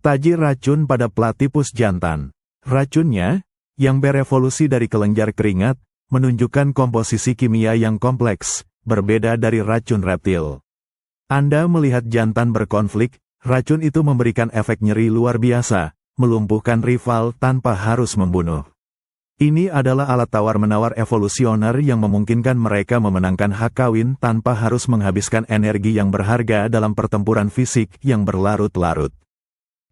Taji racun pada platypus jantan. Racunnya, yang berevolusi dari kelenjar keringat, menunjukkan komposisi kimia yang kompleks, berbeda dari racun reptil. Anda melihat jantan berkonflik, racun itu memberikan efek nyeri luar biasa, melumpuhkan rival tanpa harus membunuh. Ini adalah alat tawar-menawar evolusioner yang memungkinkan mereka memenangkan hak kawin tanpa harus menghabiskan energi yang berharga dalam pertempuran fisik yang berlarut-larut.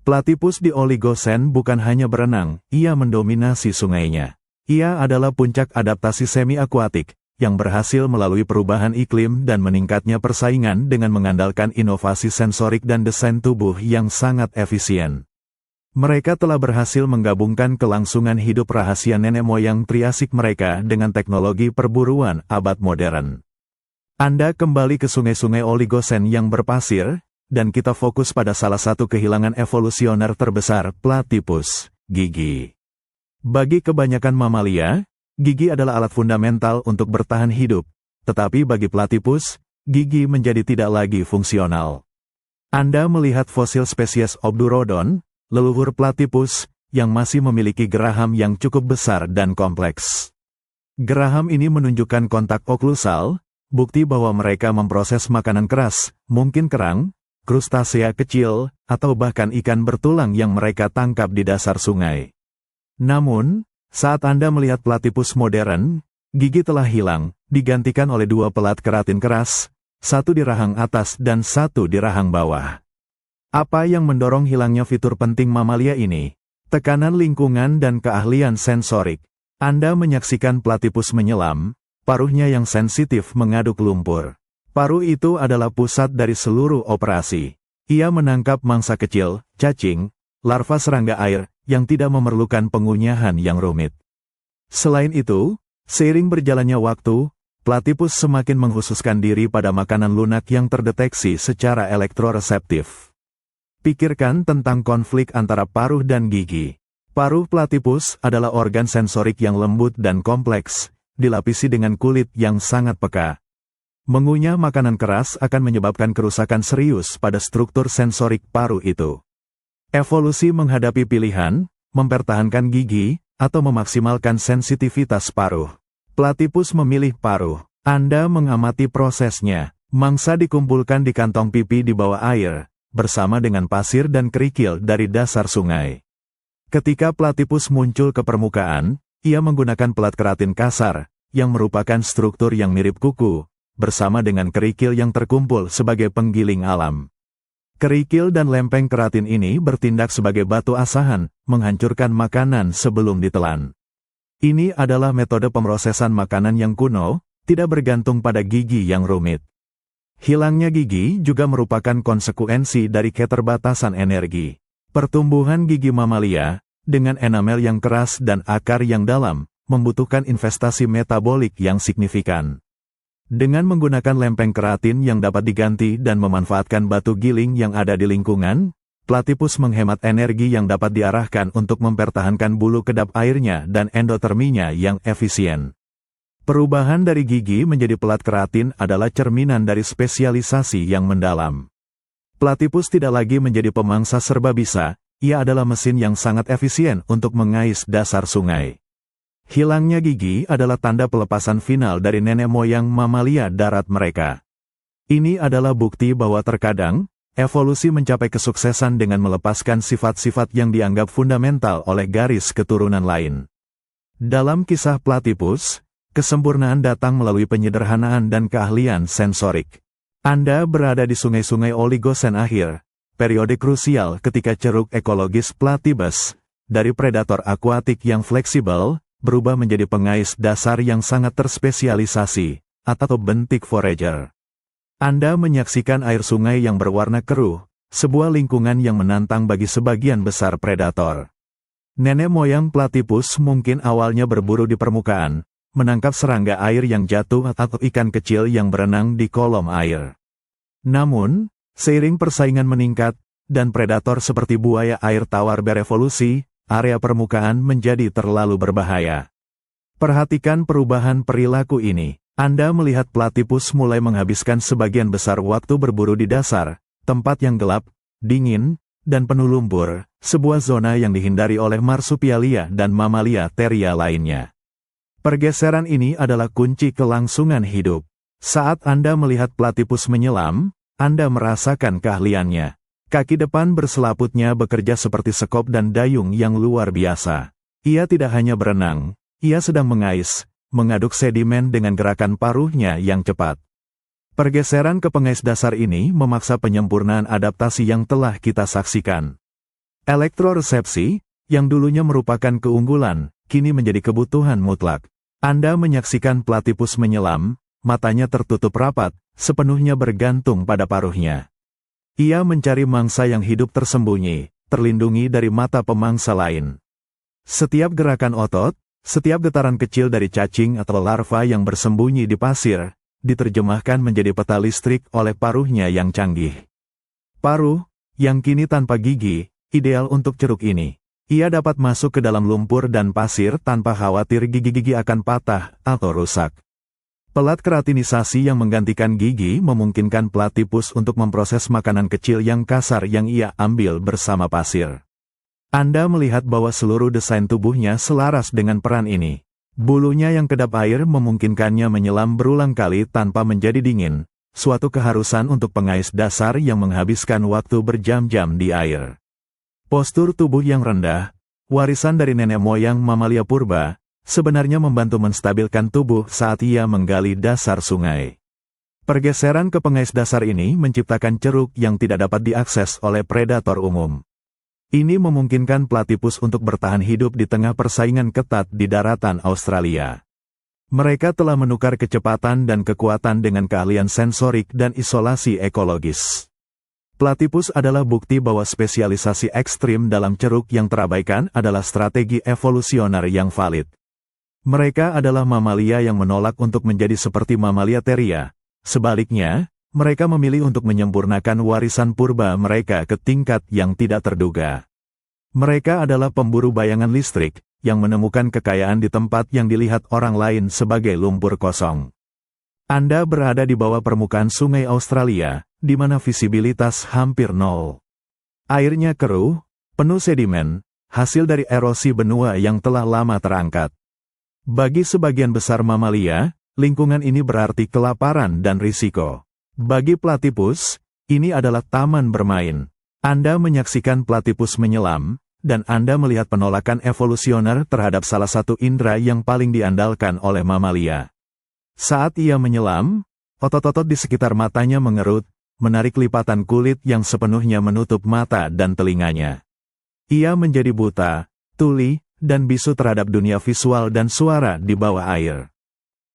Platypus di Oligocene bukan hanya berenang, ia mendominasi sungainya. Ia adalah puncak adaptasi semi-akuatik, yang berhasil melalui perubahan iklim dan meningkatnya persaingan dengan mengandalkan inovasi sensorik dan desain tubuh yang sangat efisien. Mereka telah berhasil menggabungkan kelangsungan hidup rahasia nenek moyang Triasik mereka dengan teknologi perburuan abad modern. Anda kembali ke sungai-sungai Oligocene yang berpasir, dan kita fokus pada salah satu kehilangan evolusioner terbesar, platypus, gigi. Bagi kebanyakan mamalia, gigi adalah alat fundamental untuk bertahan hidup, tetapi bagi platypus, gigi menjadi tidak lagi fungsional. Anda melihat fosil spesies Obdurodon, leluhur platypus, yang masih memiliki geraham yang cukup besar dan kompleks. Geraham ini menunjukkan kontak oklusal, bukti bahwa mereka memproses makanan keras, mungkin kerang, krustasea kecil, atau bahkan ikan bertulang yang mereka tangkap di dasar sungai. Namun, saat Anda melihat platypus modern, gigi telah hilang, digantikan oleh dua pelat keratin keras, satu di rahang atas dan satu di rahang bawah. Apa yang mendorong hilangnya fitur penting mamalia ini? Tekanan lingkungan dan keahlian sensorik. Anda menyaksikan platypus menyelam, paruhnya yang sensitif mengaduk lumpur. Paruh itu adalah pusat dari seluruh operasi. Ia menangkap mangsa kecil, cacing, larva serangga air, yang tidak memerlukan pengunyahan yang rumit. Selain itu, seiring berjalannya waktu, platypus semakin mengkhususkan diri pada makanan lunak yang terdeteksi secara elektroreseptif. Pikirkan tentang konflik antara paruh dan gigi. Paruh platypus adalah organ sensorik yang lembut dan kompleks, dilapisi dengan kulit yang sangat peka. Mengunyah makanan keras akan menyebabkan kerusakan serius pada struktur sensorik paruh itu. Evolusi menghadapi pilihan, mempertahankan gigi, atau memaksimalkan sensitivitas paruh. Platypus memilih paruh. Anda mengamati prosesnya. Mangsa dikumpulkan di kantong pipi di bawah air, bersama dengan pasir dan kerikil dari dasar sungai. Ketika platypus muncul ke permukaan, ia menggunakan pelat keratin kasar, yang merupakan struktur yang mirip kuku, bersama dengan kerikil yang terkumpul sebagai penggiling alam. Kerikil dan lempeng keratin ini bertindak sebagai batu asahan, menghancurkan makanan sebelum ditelan. Ini adalah metode pemrosesan makanan yang kuno, tidak bergantung pada gigi yang rumit. Hilangnya gigi juga merupakan konsekuensi dari keterbatasan energi. Pertumbuhan gigi mamalia, dengan enamel yang keras dan akar yang dalam, membutuhkan investasi metabolik yang signifikan. Dengan menggunakan lempeng keratin yang dapat diganti dan memanfaatkan batu giling yang ada di lingkungan, platypus menghemat energi yang dapat diarahkan untuk mempertahankan bulu kedap airnya dan endoterminya yang efisien. Perubahan dari gigi menjadi pelat keratin adalah cerminan dari spesialisasi yang mendalam. Platypus tidak lagi menjadi pemangsa serba bisa, ia adalah mesin yang sangat efisien untuk mengais dasar sungai. Hilangnya gigi adalah tanda pelepasan final dari nenek moyang mamalia darat mereka. Ini adalah bukti bahwa terkadang, evolusi mencapai kesuksesan dengan melepaskan sifat-sifat yang dianggap fundamental oleh garis keturunan lain. Dalam kisah platypus, kesempurnaan datang melalui penyederhanaan dan keahlian sensorik. Anda berada di sungai-sungai Oligosen akhir, periode krusial ketika ceruk ekologis Platypus, dari predator akuatik yang fleksibel, berubah menjadi pengais dasar yang sangat terspesialisasi, atau bentik forager. Anda menyaksikan air sungai yang berwarna keruh, sebuah lingkungan yang menantang bagi sebagian besar predator. Nenek moyang Platypus mungkin awalnya berburu di permukaan, menangkap serangga air yang jatuh atau ikan kecil yang berenang di kolom air. Namun, seiring persaingan meningkat, dan predator seperti buaya air tawar berevolusi, area permukaan menjadi terlalu berbahaya. Perhatikan perubahan perilaku ini. Anda melihat platypus mulai menghabiskan sebagian besar waktu berburu di dasar, tempat yang gelap, dingin, dan penuh lumpur, sebuah zona yang dihindari oleh marsupialia dan mamalia teria lainnya. Pergeseran ini adalah kunci kelangsungan hidup. Saat Anda melihat platypus menyelam, Anda merasakan keahliannya. Kaki depan berselaputnya bekerja seperti sekop dan dayung yang luar biasa. Ia tidak hanya berenang, ia sedang mengais, mengaduk sedimen dengan gerakan paruhnya yang cepat. Pergeseran ke pengais dasar ini memaksa penyempurnaan adaptasi yang telah kita saksikan. Elektroresepsi, yang dulunya merupakan keunggulan, kini menjadi kebutuhan mutlak. Anda menyaksikan platypus menyelam, matanya tertutup rapat, sepenuhnya bergantung pada paruhnya. Ia mencari mangsa yang hidup tersembunyi, terlindungi dari mata pemangsa lain. Setiap gerakan otot, setiap getaran kecil dari cacing atau larva yang bersembunyi di pasir, diterjemahkan menjadi peta listrik oleh paruhnya yang canggih. Paruh, yang kini tanpa gigi, ideal untuk ceruk ini. Ia dapat masuk ke dalam lumpur dan pasir tanpa khawatir gigi-gigi akan patah atau rusak. Pelat keratinisasi yang menggantikan gigi memungkinkan platypus untuk memproses makanan kecil yang kasar yang ia ambil bersama pasir. Anda melihat bahwa seluruh desain tubuhnya selaras dengan peran ini. Bulunya yang kedap air memungkinkannya menyelam berulang kali tanpa menjadi dingin, suatu keharusan untuk pengais dasar yang menghabiskan waktu berjam-jam di air. Postur tubuh yang rendah, warisan dari nenek moyang mamalia purba, sebenarnya membantu menstabilkan tubuh saat ia menggali dasar sungai. Pergeseran ke pengais dasar ini menciptakan ceruk yang tidak dapat diakses oleh predator umum. Ini memungkinkan platypus untuk bertahan hidup di tengah persaingan ketat di daratan Australia. Mereka telah menukar kecepatan dan kekuatan dengan keahlian sensorik dan isolasi ekologis. Platypus adalah bukti bahwa spesialisasi ekstrim dalam ceruk yang terabaikan adalah strategi evolusioner yang valid. Mereka adalah mamalia yang menolak untuk menjadi seperti mamalia teria. Sebaliknya, mereka memilih untuk menyempurnakan warisan purba mereka ke tingkat yang tidak terduga. Mereka adalah pemburu bayangan listrik, yang menemukan kekayaan di tempat yang dilihat orang lain sebagai lumpur kosong. Anda berada di bawah permukaan sungai Australia, di mana visibilitas hampir nol. Airnya keruh, penuh sedimen, hasil dari erosi benua yang telah lama terangkat. Bagi sebagian besar mamalia, lingkungan ini berarti kelaparan dan risiko. Bagi platypus, ini adalah taman bermain. Anda menyaksikan platypus menyelam, dan Anda melihat penolakan evolusioner terhadap salah satu indera yang paling diandalkan oleh mamalia. Saat ia menyelam, otot-otot di sekitar matanya mengerut, menarik lipatan kulit yang sepenuhnya menutup mata dan telinganya. Ia menjadi buta, tuli, dan bisu terhadap dunia visual dan suara di bawah air.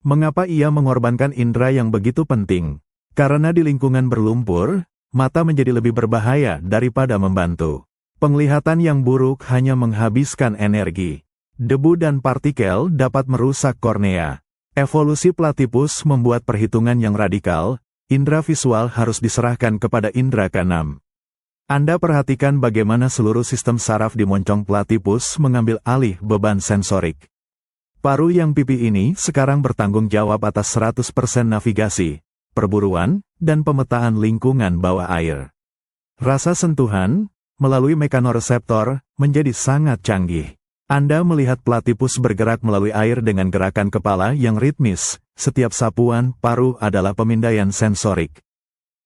Mengapa ia mengorbankan indera yang begitu penting? Karena di lingkungan berlumpur, mata menjadi lebih berbahaya daripada membantu. Penglihatan yang buruk hanya menghabiskan energi. Debu dan partikel dapat merusak kornea. Evolusi platypus membuat perhitungan yang radikal, indera visual harus diserahkan kepada indera keenam. Anda perhatikan bagaimana seluruh sistem saraf di moncong platypus mengambil alih beban sensorik. Paru yang pipi ini sekarang bertanggung jawab atas 100% navigasi, perburuan, dan pemetaan lingkungan bawah air. Rasa sentuhan, melalui mekanoreseptor, menjadi sangat canggih. Anda melihat platypus bergerak melalui air dengan gerakan kepala yang ritmis, setiap sapuan paru adalah pemindaian sensorik.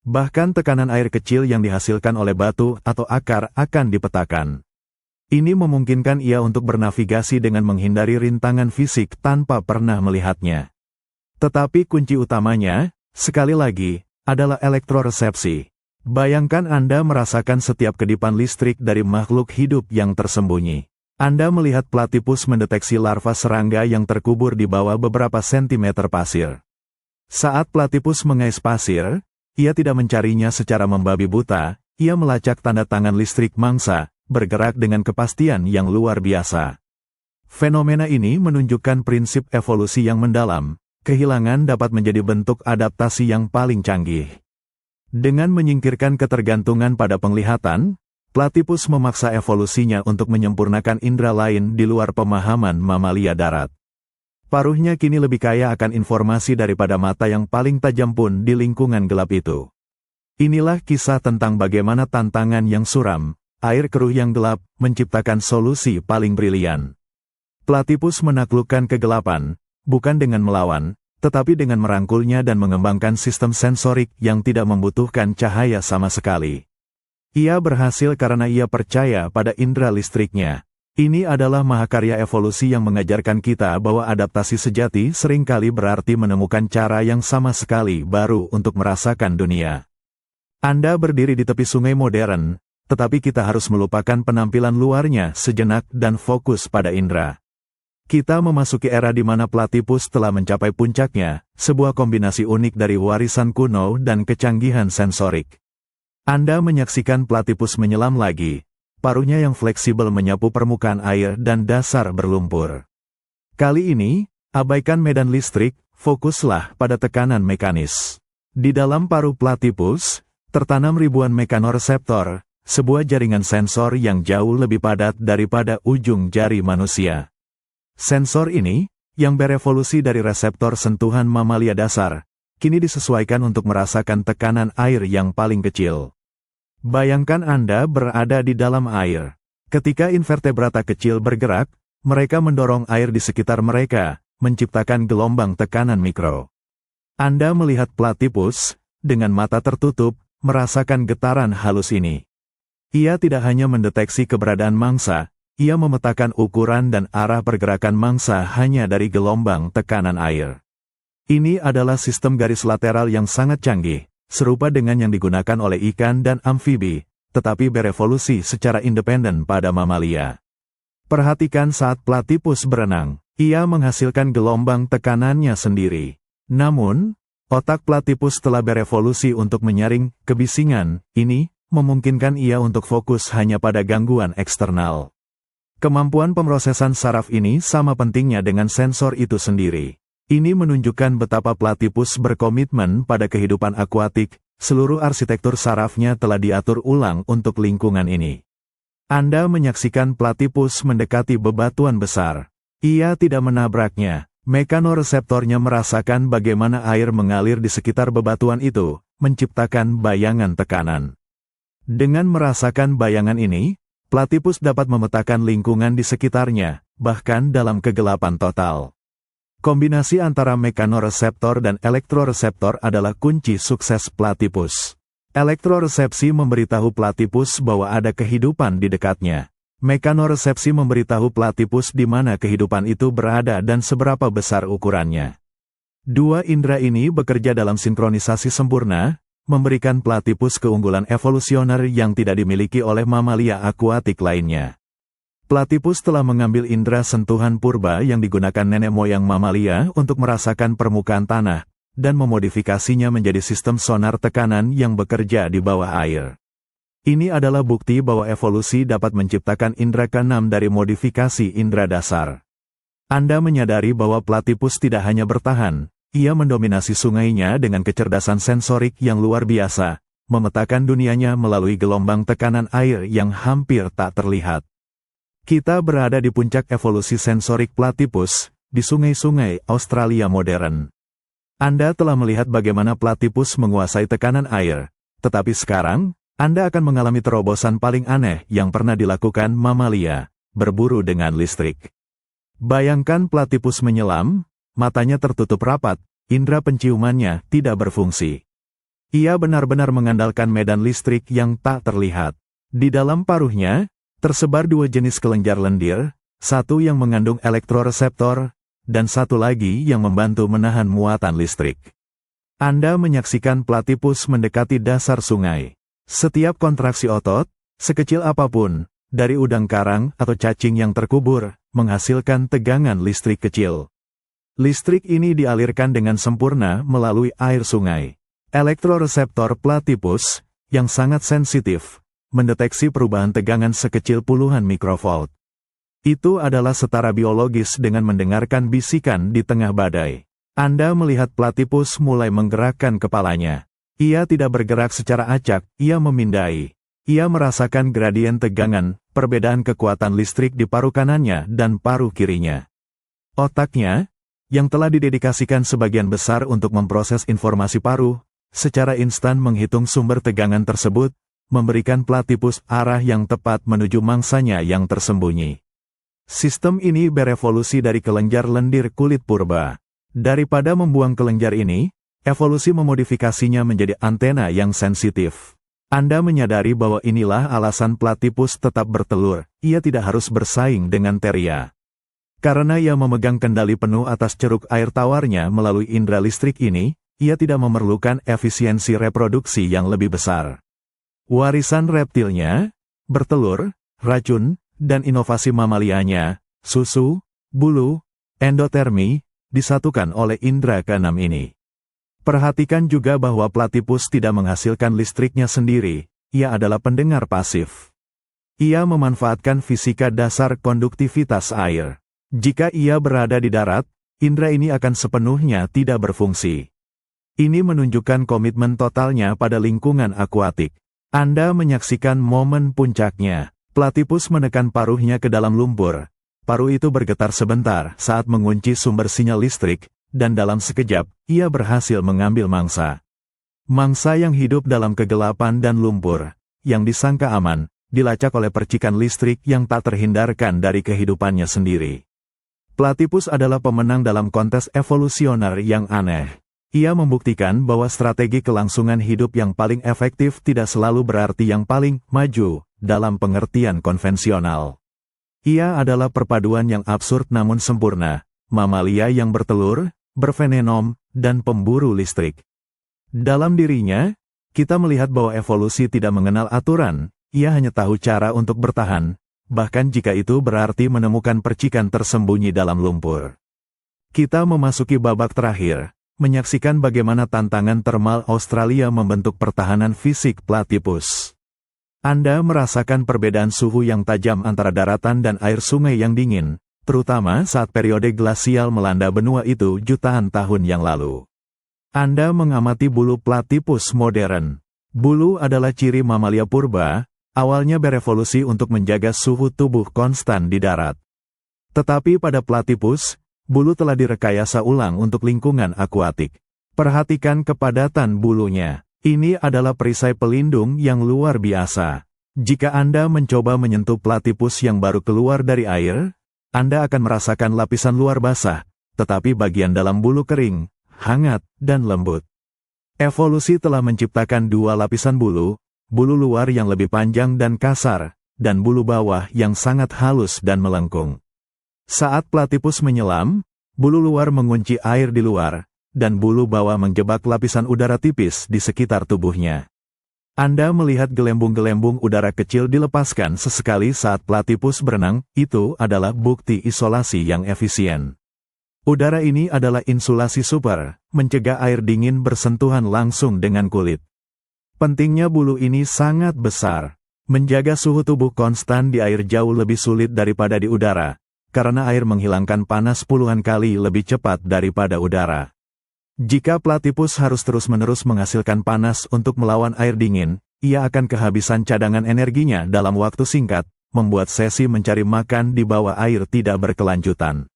Bahkan tekanan air kecil yang dihasilkan oleh batu atau akar akan dipetakan. Ini memungkinkan ia untuk bernavigasi dengan menghindari rintangan fisik tanpa pernah melihatnya. Tetapi kunci utamanya, sekali lagi, adalah elektroresepsi. Bayangkan Anda merasakan setiap kedipan listrik dari makhluk hidup yang tersembunyi. Anda melihat platypus mendeteksi larva serangga yang terkubur di bawah beberapa sentimeter pasir. Saat platypus mengais pasir, ia tidak mencarinya secara membabi buta, ia melacak tanda tangan listrik mangsa, bergerak dengan kepastian yang luar biasa. Fenomena ini menunjukkan prinsip evolusi yang mendalam. Kehilangan dapat menjadi bentuk adaptasi yang paling canggih. Dengan menyingkirkan ketergantungan pada penglihatan, platypus memaksa evolusinya untuk menyempurnakan indera lain di luar pemahaman mamalia darat. Paruhnya kini lebih kaya akan informasi daripada mata yang paling tajam pun di lingkungan gelap itu. Inilah kisah tentang bagaimana tantangan yang suram, air keruh yang gelap, menciptakan solusi paling brilian. Platypus menaklukkan kegelapan, bukan dengan melawan, tetapi dengan merangkulnya dan mengembangkan sistem sensorik yang tidak membutuhkan cahaya sama sekali. Ia berhasil karena ia percaya pada indera listriknya. Ini adalah mahakarya evolusi yang mengajarkan kita bahwa adaptasi sejati seringkali berarti menemukan cara yang sama sekali baru untuk merasakan dunia. Anda berdiri di tepi sungai modern, tetapi kita harus melupakan penampilan luarnya sejenak dan fokus pada indera. Kita memasuki era di mana platypus telah mencapai puncaknya, sebuah kombinasi unik dari warisan kuno dan kecanggihan sensorik. Anda menyaksikan platypus menyelam lagi, paruhnya yang fleksibel menyapu permukaan air dan dasar berlumpur. Kali ini, abaikan medan listrik, fokuslah pada tekanan mekanis. Di dalam paru platypus, tertanam ribuan mekanoreseptor, sebuah jaringan sensor yang jauh lebih padat daripada ujung jari manusia. Sensor ini, yang berevolusi dari reseptor sentuhan mamalia dasar, kini disesuaikan untuk merasakan tekanan air yang paling kecil. Bayangkan Anda berada di dalam air. Ketika invertebrata kecil bergerak, mereka mendorong air di sekitar mereka, menciptakan gelombang tekanan mikro. Anda melihat platypus, dengan mata tertutup, merasakan getaran halus ini. Ia tidak hanya mendeteksi keberadaan mangsa, ia memetakan ukuran dan arah pergerakan mangsa hanya dari gelombang tekanan air. Ini adalah sistem garis lateral yang sangat canggih, serupa dengan yang digunakan oleh ikan dan amfibi, tetapi berevolusi secara independen pada mamalia. Perhatikan saat platypus berenang, ia menghasilkan gelombang tekanannya sendiri. Namun, otak platypus telah berevolusi untuk menyaring kebisingan, ini memungkinkan ia untuk fokus hanya pada gangguan eksternal. Kemampuan pemrosesan saraf ini sama pentingnya dengan sensor itu sendiri. Ini menunjukkan betapa platypus berkomitmen pada kehidupan akuatik, seluruh arsitektur sarafnya telah diatur ulang untuk lingkungan ini. Anda menyaksikan platypus mendekati bebatuan besar. Ia tidak menabraknya, mekanoreseptornya merasakan bagaimana air mengalir di sekitar bebatuan itu, menciptakan bayangan tekanan. Dengan merasakan bayangan ini, platypus dapat memetakan lingkungan di sekitarnya, bahkan dalam kegelapan total. Kombinasi antara mekanoreseptor dan elektroreseptor adalah kunci sukses platypus. Elektroresepsi memberitahu platypus bahwa ada kehidupan di dekatnya. Mekanoresepsi memberitahu platypus di mana kehidupan itu berada dan seberapa besar ukurannya. Dua indera ini bekerja dalam sinkronisasi sempurna, memberikan platypus keunggulan evolusioner yang tidak dimiliki oleh mamalia akuatik lainnya. Platypus telah mengambil indera sentuhan purba yang digunakan nenek moyang mamalia untuk merasakan permukaan tanah, dan memodifikasinya menjadi sistem sonar tekanan yang bekerja di bawah air. Ini adalah bukti bahwa evolusi dapat menciptakan indera keenam dari modifikasi indera dasar. Anda menyadari bahwa platypus tidak hanya bertahan, ia mendominasi sungainya dengan kecerdasan sensorik yang luar biasa, memetakan dunianya melalui gelombang tekanan air yang hampir tak terlihat. Kita berada di puncak evolusi sensorik platypus, di sungai-sungai Australia modern. Anda telah melihat bagaimana platypus menguasai tekanan air, tetapi sekarang, Anda akan mengalami terobosan paling aneh yang pernah dilakukan mamalia, berburu dengan listrik. Bayangkan platypus menyelam, matanya tertutup rapat, indera penciumannya tidak berfungsi. Ia benar-benar mengandalkan medan listrik yang tak terlihat. Di dalam paruhnya, tersebar dua jenis kelenjar lendir, satu yang mengandung elektroreseptor, dan satu lagi yang membantu menahan muatan listrik. Anda menyaksikan platypus mendekati dasar sungai. Setiap kontraksi otot, sekecil apapun, dari udang karang atau cacing yang terkubur, menghasilkan tegangan listrik kecil. Listrik ini dialirkan dengan sempurna melalui air sungai. Elektroreseptor platypus, yang sangat sensitif, mendeteksi perubahan tegangan sekecil puluhan mikrovolt. Itu adalah setara biologis dengan mendengarkan bisikan di tengah badai. Anda melihat platypus mulai menggerakkan kepalanya. Ia tidak bergerak secara acak, ia memindai. Ia merasakan gradien tegangan, perbedaan kekuatan listrik di paruh kanannya dan paruh kirinya. Otaknya, yang telah didedikasikan sebagian besar untuk memproses informasi paruh, secara instan menghitung sumber tegangan tersebut, memberikan platypus arah yang tepat menuju mangsanya yang tersembunyi. Sistem ini berevolusi dari kelenjar lendir kulit purba. Daripada membuang kelenjar ini, evolusi memodifikasinya menjadi antena yang sensitif. Anda menyadari bahwa inilah alasan platypus tetap bertelur, ia tidak harus bersaing dengan teria. Karena ia memegang kendali penuh atas ceruk air tawarnya melalui indera listrik ini, ia tidak memerlukan efisiensi reproduksi yang lebih besar. Warisan reptilnya, bertelur, racun, dan inovasi mamalianya, susu, bulu, endotermi, disatukan oleh indera keenam ini. Perhatikan juga bahwa platypus tidak menghasilkan listriknya sendiri, ia adalah pendengar pasif. Ia memanfaatkan fisika dasar konduktivitas air. Jika ia berada di darat, indera ini akan sepenuhnya tidak berfungsi. Ini menunjukkan komitmen totalnya pada lingkungan akuatik. Anda menyaksikan momen puncaknya. Platypus menekan paruhnya ke dalam lumpur. Paruh itu bergetar sebentar saat mengunci sumber sinyal listrik, dan dalam sekejap, ia berhasil mengambil mangsa. Mangsa yang hidup dalam kegelapan dan lumpur, yang disangka aman, dilacak oleh percikan listrik yang tak terhindarkan dari kehidupannya sendiri. Platypus adalah pemenang dalam kontes evolusioner yang aneh. Ia membuktikan bahwa strategi kelangsungan hidup yang paling efektif tidak selalu berarti yang paling maju dalam pengertian konvensional. Ia adalah perpaduan yang absurd namun sempurna, mamalia yang bertelur, bervenenom, dan pemburu listrik. Dalam dirinya, kita melihat bahwa evolusi tidak mengenal aturan, ia hanya tahu cara untuk bertahan, bahkan jika itu berarti menemukan percikan tersembunyi dalam lumpur. Kita memasuki babak terakhir, menyaksikan bagaimana tantangan termal Australia membentuk pertahanan fisik platypus. Anda merasakan perbedaan suhu yang tajam antara daratan dan air sungai yang dingin, terutama saat periode glasial melanda benua itu jutaan tahun yang lalu. Anda mengamati bulu platypus modern. Bulu adalah ciri mamalia purba, awalnya berevolusi untuk menjaga suhu tubuh konstan di darat. Tetapi pada platypus, bulu telah direkayasa ulang untuk lingkungan akuatik. Perhatikan kepadatan bulunya. Ini adalah perisai pelindung yang luar biasa. Jika Anda mencoba menyentuh platypus yang baru keluar dari air, Anda akan merasakan lapisan luar basah, tetapi bagian dalam bulu kering, hangat, dan lembut. Evolusi telah menciptakan dua lapisan bulu luar yang lebih panjang dan kasar, dan bulu bawah yang sangat halus dan melengkung. Saat platypus menyelam, bulu luar mengunci air di luar, dan bulu bawah menjebak lapisan udara tipis di sekitar tubuhnya. Anda melihat gelembung-gelembung udara kecil dilepaskan sesekali saat platypus berenang, itu adalah bukti isolasi yang efisien. Udara ini adalah insulasi super, mencegah air dingin bersentuhan langsung dengan kulit. Pentingnya bulu ini sangat besar. Menjaga suhu tubuh konstan di air jauh lebih sulit daripada di udara, karena air menghilangkan panas puluhan kali lebih cepat daripada udara. Jika platypus harus terus-menerus menghasilkan panas untuk melawan air dingin, ia akan kehabisan cadangan energinya dalam waktu singkat, membuat sesi mencari makan di bawah air tidak berkelanjutan.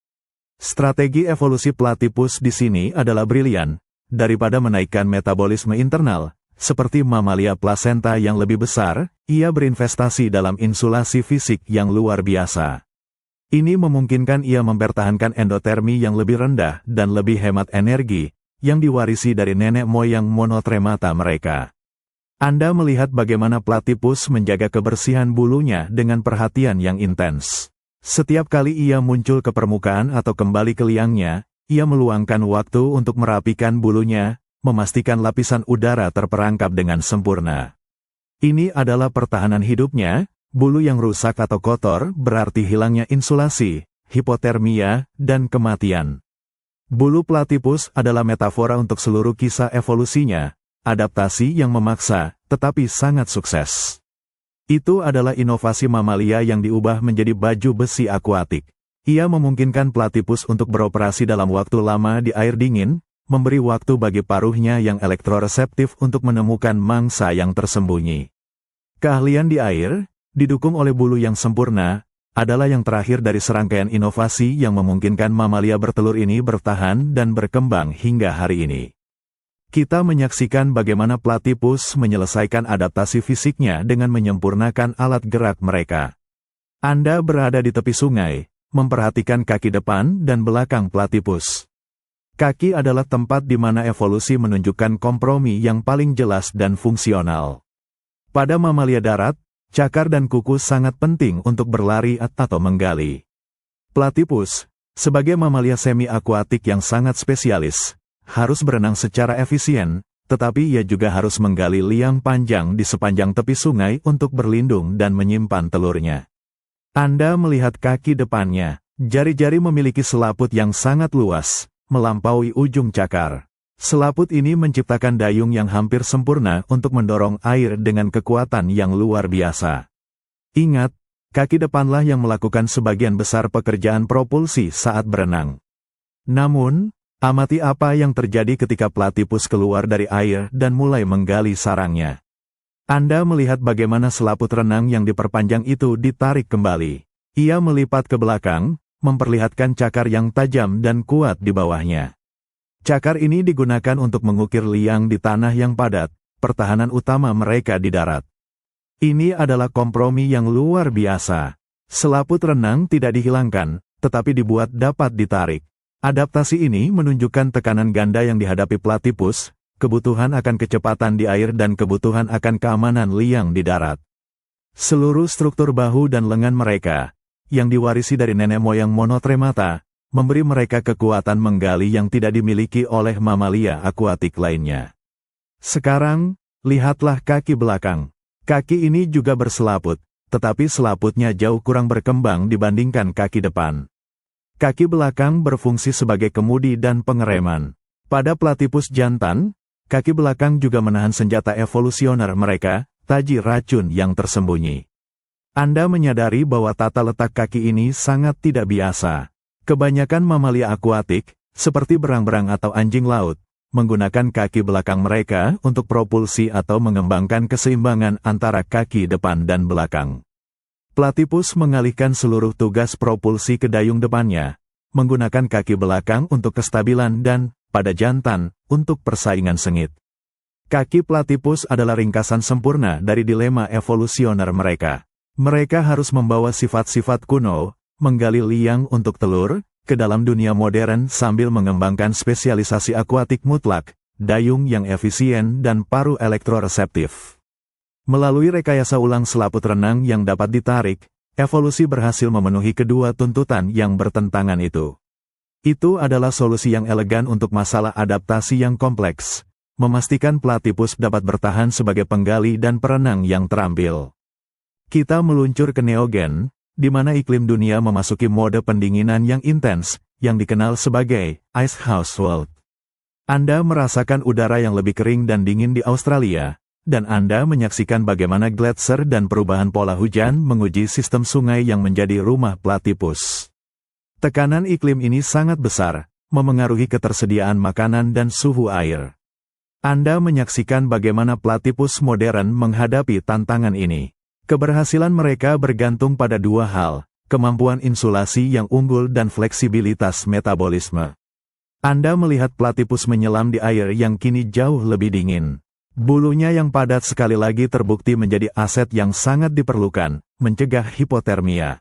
Strategi evolusi platypus di sini adalah brilian. Daripada menaikkan metabolisme internal, seperti mamalia plasenta yang lebih besar, ia berinvestasi dalam insulasi fisik yang luar biasa. Ini memungkinkan ia mempertahankan endotermi yang lebih rendah dan lebih hemat energi, yang diwarisi dari nenek moyang monotremata mereka. Anda melihat bagaimana platypus menjaga kebersihan bulunya dengan perhatian yang intens. Setiap kali ia muncul ke permukaan atau kembali ke liangnya, ia meluangkan waktu untuk merapikan bulunya, memastikan lapisan udara terperangkap dengan sempurna. Ini adalah pertahanan hidupnya. Bulu yang rusak atau kotor berarti hilangnya insulasi, hipotermia, dan kematian. Bulu platypus adalah metafora untuk seluruh kisah evolusinya, adaptasi yang memaksa, tetapi sangat sukses. Itu adalah inovasi mamalia yang diubah menjadi baju besi akuatik. Ia memungkinkan platypus untuk beroperasi dalam waktu lama di air dingin, memberi waktu bagi paruhnya yang elektroreseptif untuk menemukan mangsa yang tersembunyi. Keahlian di air, didukung oleh bulu yang sempurna, adalah yang terakhir dari serangkaian inovasi yang memungkinkan mamalia bertelur ini bertahan dan berkembang hingga hari ini. Kita menyaksikan bagaimana platypus menyelesaikan adaptasi fisiknya dengan menyempurnakan alat gerak mereka. Anda berada di tepi sungai, memperhatikan kaki depan dan belakang platypus. Kaki adalah tempat di mana evolusi menunjukkan kompromi yang paling jelas dan fungsional. Pada mamalia darat, cakar dan kuku sangat penting untuk berlari atau menggali. Platypus, sebagai mamalia semi-akuatik yang sangat spesialis, harus berenang secara efisien, tetapi ia juga harus menggali liang panjang di sepanjang tepi sungai untuk berlindung dan menyimpan telurnya. Anda melihat kaki depannya, jari-jari memiliki selaput yang sangat luas, melampaui ujung cakar. Selaput ini menciptakan dayung yang hampir sempurna untuk mendorong air dengan kekuatan yang luar biasa. Ingat, kaki depanlah yang melakukan sebagian besar pekerjaan propulsi saat berenang. Namun, amati apa yang terjadi ketika platypus keluar dari air dan mulai menggali sarangnya. Anda melihat bagaimana selaput renang yang diperpanjang itu ditarik kembali. Ia melipat ke belakang, memperlihatkan cakar yang tajam dan kuat di bawahnya. Cakar ini digunakan untuk mengukir liang di tanah yang padat, pertahanan utama mereka di darat. Ini adalah kompromi yang luar biasa. Selaput renang tidak dihilangkan, tetapi dibuat dapat ditarik. Adaptasi ini menunjukkan tekanan ganda yang dihadapi platypus, kebutuhan akan kecepatan di air dan kebutuhan akan keamanan liang di darat. Seluruh struktur bahu dan lengan mereka, yang diwarisi dari nenek moyang monotremata, memberi mereka kekuatan menggali yang tidak dimiliki oleh mamalia akuatik lainnya. Sekarang, lihatlah kaki belakang. Kaki ini juga berselaput, tetapi selaputnya jauh kurang berkembang dibandingkan kaki depan. Kaki belakang berfungsi sebagai kemudi dan pengereman. Pada platypus jantan, kaki belakang juga menahan senjata evolusioner mereka, taji racun yang tersembunyi. Anda menyadari bahwa tata letak kaki ini sangat tidak biasa. Kebanyakan mamalia akuatik, seperti berang-berang atau anjing laut, menggunakan kaki belakang mereka untuk propulsi atau mengembangkan keseimbangan antara kaki depan dan belakang. Platypus mengalihkan seluruh tugas propulsi ke dayung depannya, menggunakan kaki belakang untuk kestabilan dan, pada jantan, untuk persaingan sengit. Kaki platypus adalah ringkasan sempurna dari dilema evolusioner mereka. Mereka harus membawa sifat-sifat kuno, menggali liang untuk telur, ke dalam dunia modern sambil mengembangkan spesialisasi akuatik mutlak, dayung yang efisien dan paru elektroreseptif. Melalui rekayasa ulang selaput renang yang dapat ditarik, evolusi berhasil memenuhi kedua tuntutan yang bertentangan itu. Itu adalah solusi yang elegan untuk masalah adaptasi yang kompleks, memastikan platypus dapat bertahan sebagai penggali dan perenang yang terampil. Kita meluncur ke Neogen, di mana iklim dunia memasuki mode pendinginan yang intens, yang dikenal sebagai Ice House World. Anda merasakan udara yang lebih kering dan dingin di Australia, dan Anda menyaksikan bagaimana gletser dan perubahan pola hujan menguji sistem sungai yang menjadi rumah platypus. Tekanan iklim ini sangat besar, memengaruhi ketersediaan makanan dan suhu air. Anda menyaksikan bagaimana platypus modern menghadapi tantangan ini. Keberhasilan mereka bergantung pada dua hal, kemampuan insulasi yang unggul dan fleksibilitas metabolisme. Anda melihat platypus menyelam di air yang kini jauh lebih dingin. Bulunya yang padat sekali lagi terbukti menjadi aset yang sangat diperlukan, mencegah hipotermia.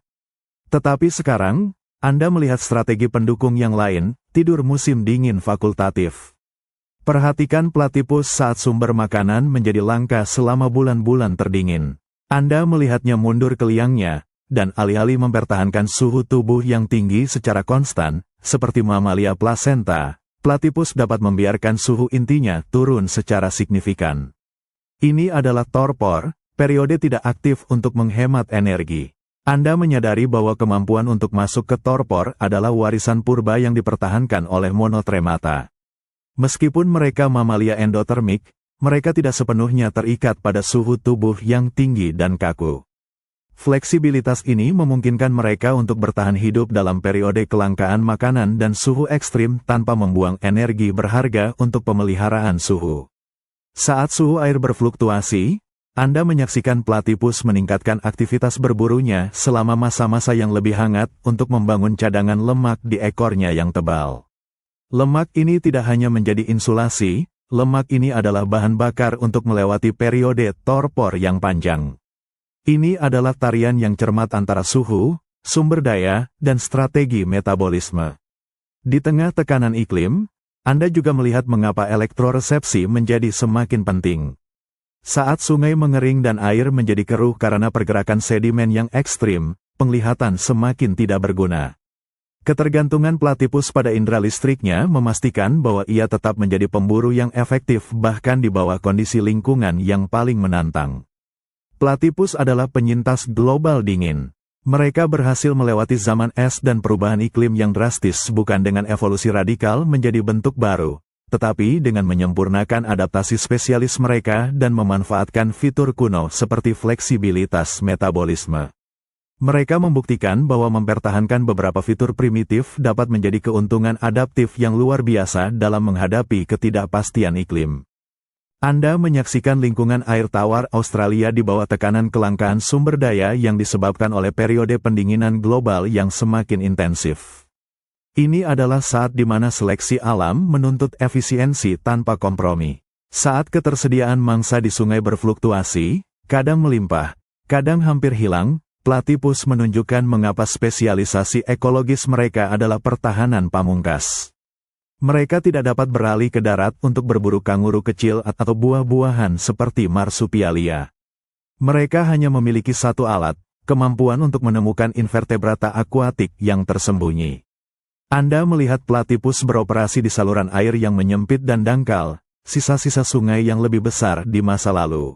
Tetapi sekarang, Anda melihat strategi pendukung yang lain, tidur musim dingin fakultatif. Perhatikan platypus saat sumber makanan menjadi langka selama bulan-bulan terdingin. Anda melihatnya mundur ke liangnya, dan alih-alih mempertahankan suhu tubuh yang tinggi secara konstan, seperti mamalia plasenta, platypus dapat membiarkan suhu intinya turun secara signifikan. Ini adalah torpor, periode tidak aktif untuk menghemat energi. Anda menyadari bahwa kemampuan untuk masuk ke torpor adalah warisan purba yang dipertahankan oleh monotremata. Meskipun mereka mamalia endotermik, mereka tidak sepenuhnya terikat pada suhu tubuh yang tinggi dan kaku. Fleksibilitas ini memungkinkan mereka untuk bertahan hidup dalam periode kelangkaan makanan dan suhu ekstrim tanpa membuang energi berharga untuk pemeliharaan suhu. Saat suhu air berfluktuasi, Anda menyaksikan platypus meningkatkan aktivitas berburunya selama masa-masa yang lebih hangat untuk membangun cadangan lemak di ekornya yang tebal. Lemak ini tidak hanya menjadi insulasi, lemak ini adalah bahan bakar untuk melewati periode torpor yang panjang. Ini adalah tarian yang cermat antara suhu, sumber daya, dan strategi metabolisme. Di tengah tekanan iklim, Anda juga melihat mengapa elektroresepsi menjadi semakin penting. Saat sungai mengering dan air menjadi keruh karena pergerakan sedimen yang ekstrim, penglihatan semakin tidak berguna. Ketergantungan platypus pada indera listriknya memastikan bahwa ia tetap menjadi pemburu yang efektif bahkan di bawah kondisi lingkungan yang paling menantang. Platypus adalah penyintas global dingin. Mereka berhasil melewati zaman es dan perubahan iklim yang drastis bukan dengan evolusi radikal menjadi bentuk baru, tetapi dengan menyempurnakan adaptasi spesialis mereka dan memanfaatkan fitur kuno seperti fleksibilitas metabolisme. Mereka membuktikan bahwa mempertahankan beberapa fitur primitif dapat menjadi keuntungan adaptif yang luar biasa dalam menghadapi ketidakpastian iklim. Anda menyaksikan lingkungan air tawar Australia di bawah tekanan kelangkaan sumber daya yang disebabkan oleh periode pendinginan global yang semakin intensif. Ini adalah saat di mana seleksi alam menuntut efisiensi tanpa kompromi. Saat ketersediaan mangsa di sungai berfluktuasi, kadang melimpah, kadang hampir hilang, platypus menunjukkan mengapa spesialisasi ekologis mereka adalah pertahanan pamungkas. Mereka tidak dapat beralih ke darat untuk berburu kanguru kecil atau buah-buahan seperti marsupialia. Mereka hanya memiliki satu alat, kemampuan untuk menemukan invertebrata akuatik yang tersembunyi. Anda melihat platypus beroperasi di saluran air yang menyempit dan dangkal, sisa-sisa sungai yang lebih besar di masa lalu.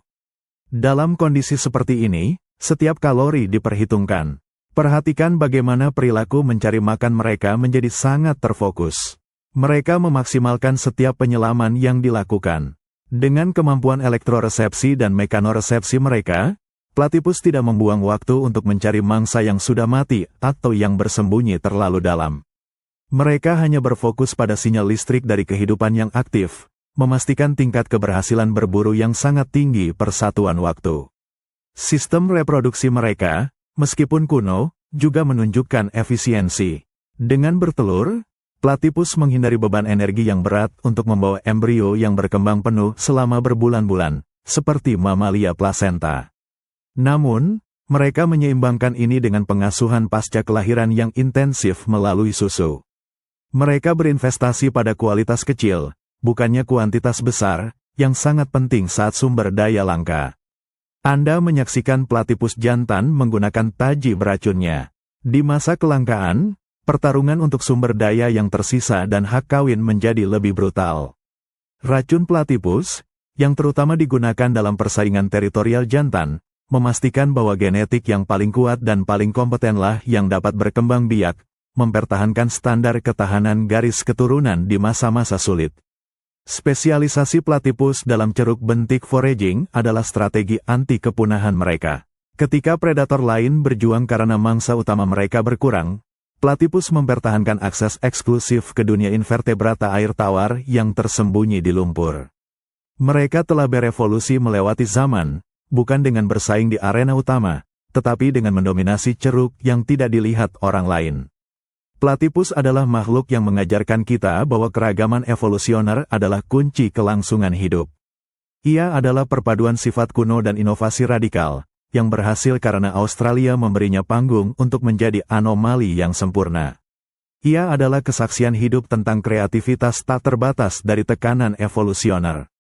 Dalam kondisi seperti ini, setiap kalori diperhitungkan. Perhatikan bagaimana perilaku mencari makan mereka menjadi sangat terfokus. Mereka memaksimalkan setiap penyelaman yang dilakukan. Dengan kemampuan elektroresepsi dan mekanoresepsi mereka, platypus tidak membuang waktu untuk mencari mangsa yang sudah mati atau yang bersembunyi terlalu dalam. Mereka hanya berfokus pada sinyal listrik dari kehidupan yang aktif, memastikan tingkat keberhasilan berburu yang sangat tinggi per satuan waktu. Sistem reproduksi mereka, meskipun kuno, juga menunjukkan efisiensi. Dengan bertelur, platypus menghindari beban energi yang berat untuk membawa embrio yang berkembang penuh selama berbulan-bulan, seperti mamalia plasenta. Namun, Mereka menyeimbangkan ini dengan pengasuhan pasca kelahiran yang intensif melalui susu. Mereka berinvestasi pada kualitas kecil, bukannya kuantitas besar, yang sangat penting saat sumber daya langka. Anda menyaksikan platipus jantan menggunakan taji beracunnya. Di masa kelangkaan, pertarungan untuk sumber daya yang tersisa dan hak kawin menjadi lebih brutal. Racun platipus, yang terutama digunakan dalam persaingan teritorial jantan, memastikan bahwa genetik yang paling kuat dan paling kompetenlah yang dapat berkembang biak, mempertahankan standar ketahanan garis keturunan di masa-masa sulit. Spesialisasi platipus dalam ceruk bentik foraging adalah strategi anti kepunahan mereka. Ketika predator lain berjuang karena mangsa utama mereka berkurang, platipus mempertahankan akses eksklusif ke dunia invertebrata air tawar yang tersembunyi di lumpur. Mereka telah berevolusi melewati zaman, bukan dengan bersaing di arena utama, tetapi dengan mendominasi ceruk yang tidak dilihat orang lain. Platipus adalah makhluk yang mengajarkan kita bahwa keragaman evolusioner adalah kunci kelangsungan hidup. Ia adalah perpaduan sifat kuno dan inovasi radikal, yang berhasil karena Australia memberinya panggung untuk menjadi anomali yang sempurna. Ia adalah kesaksian hidup tentang kreativitas tak terbatas dari tekanan evolusioner.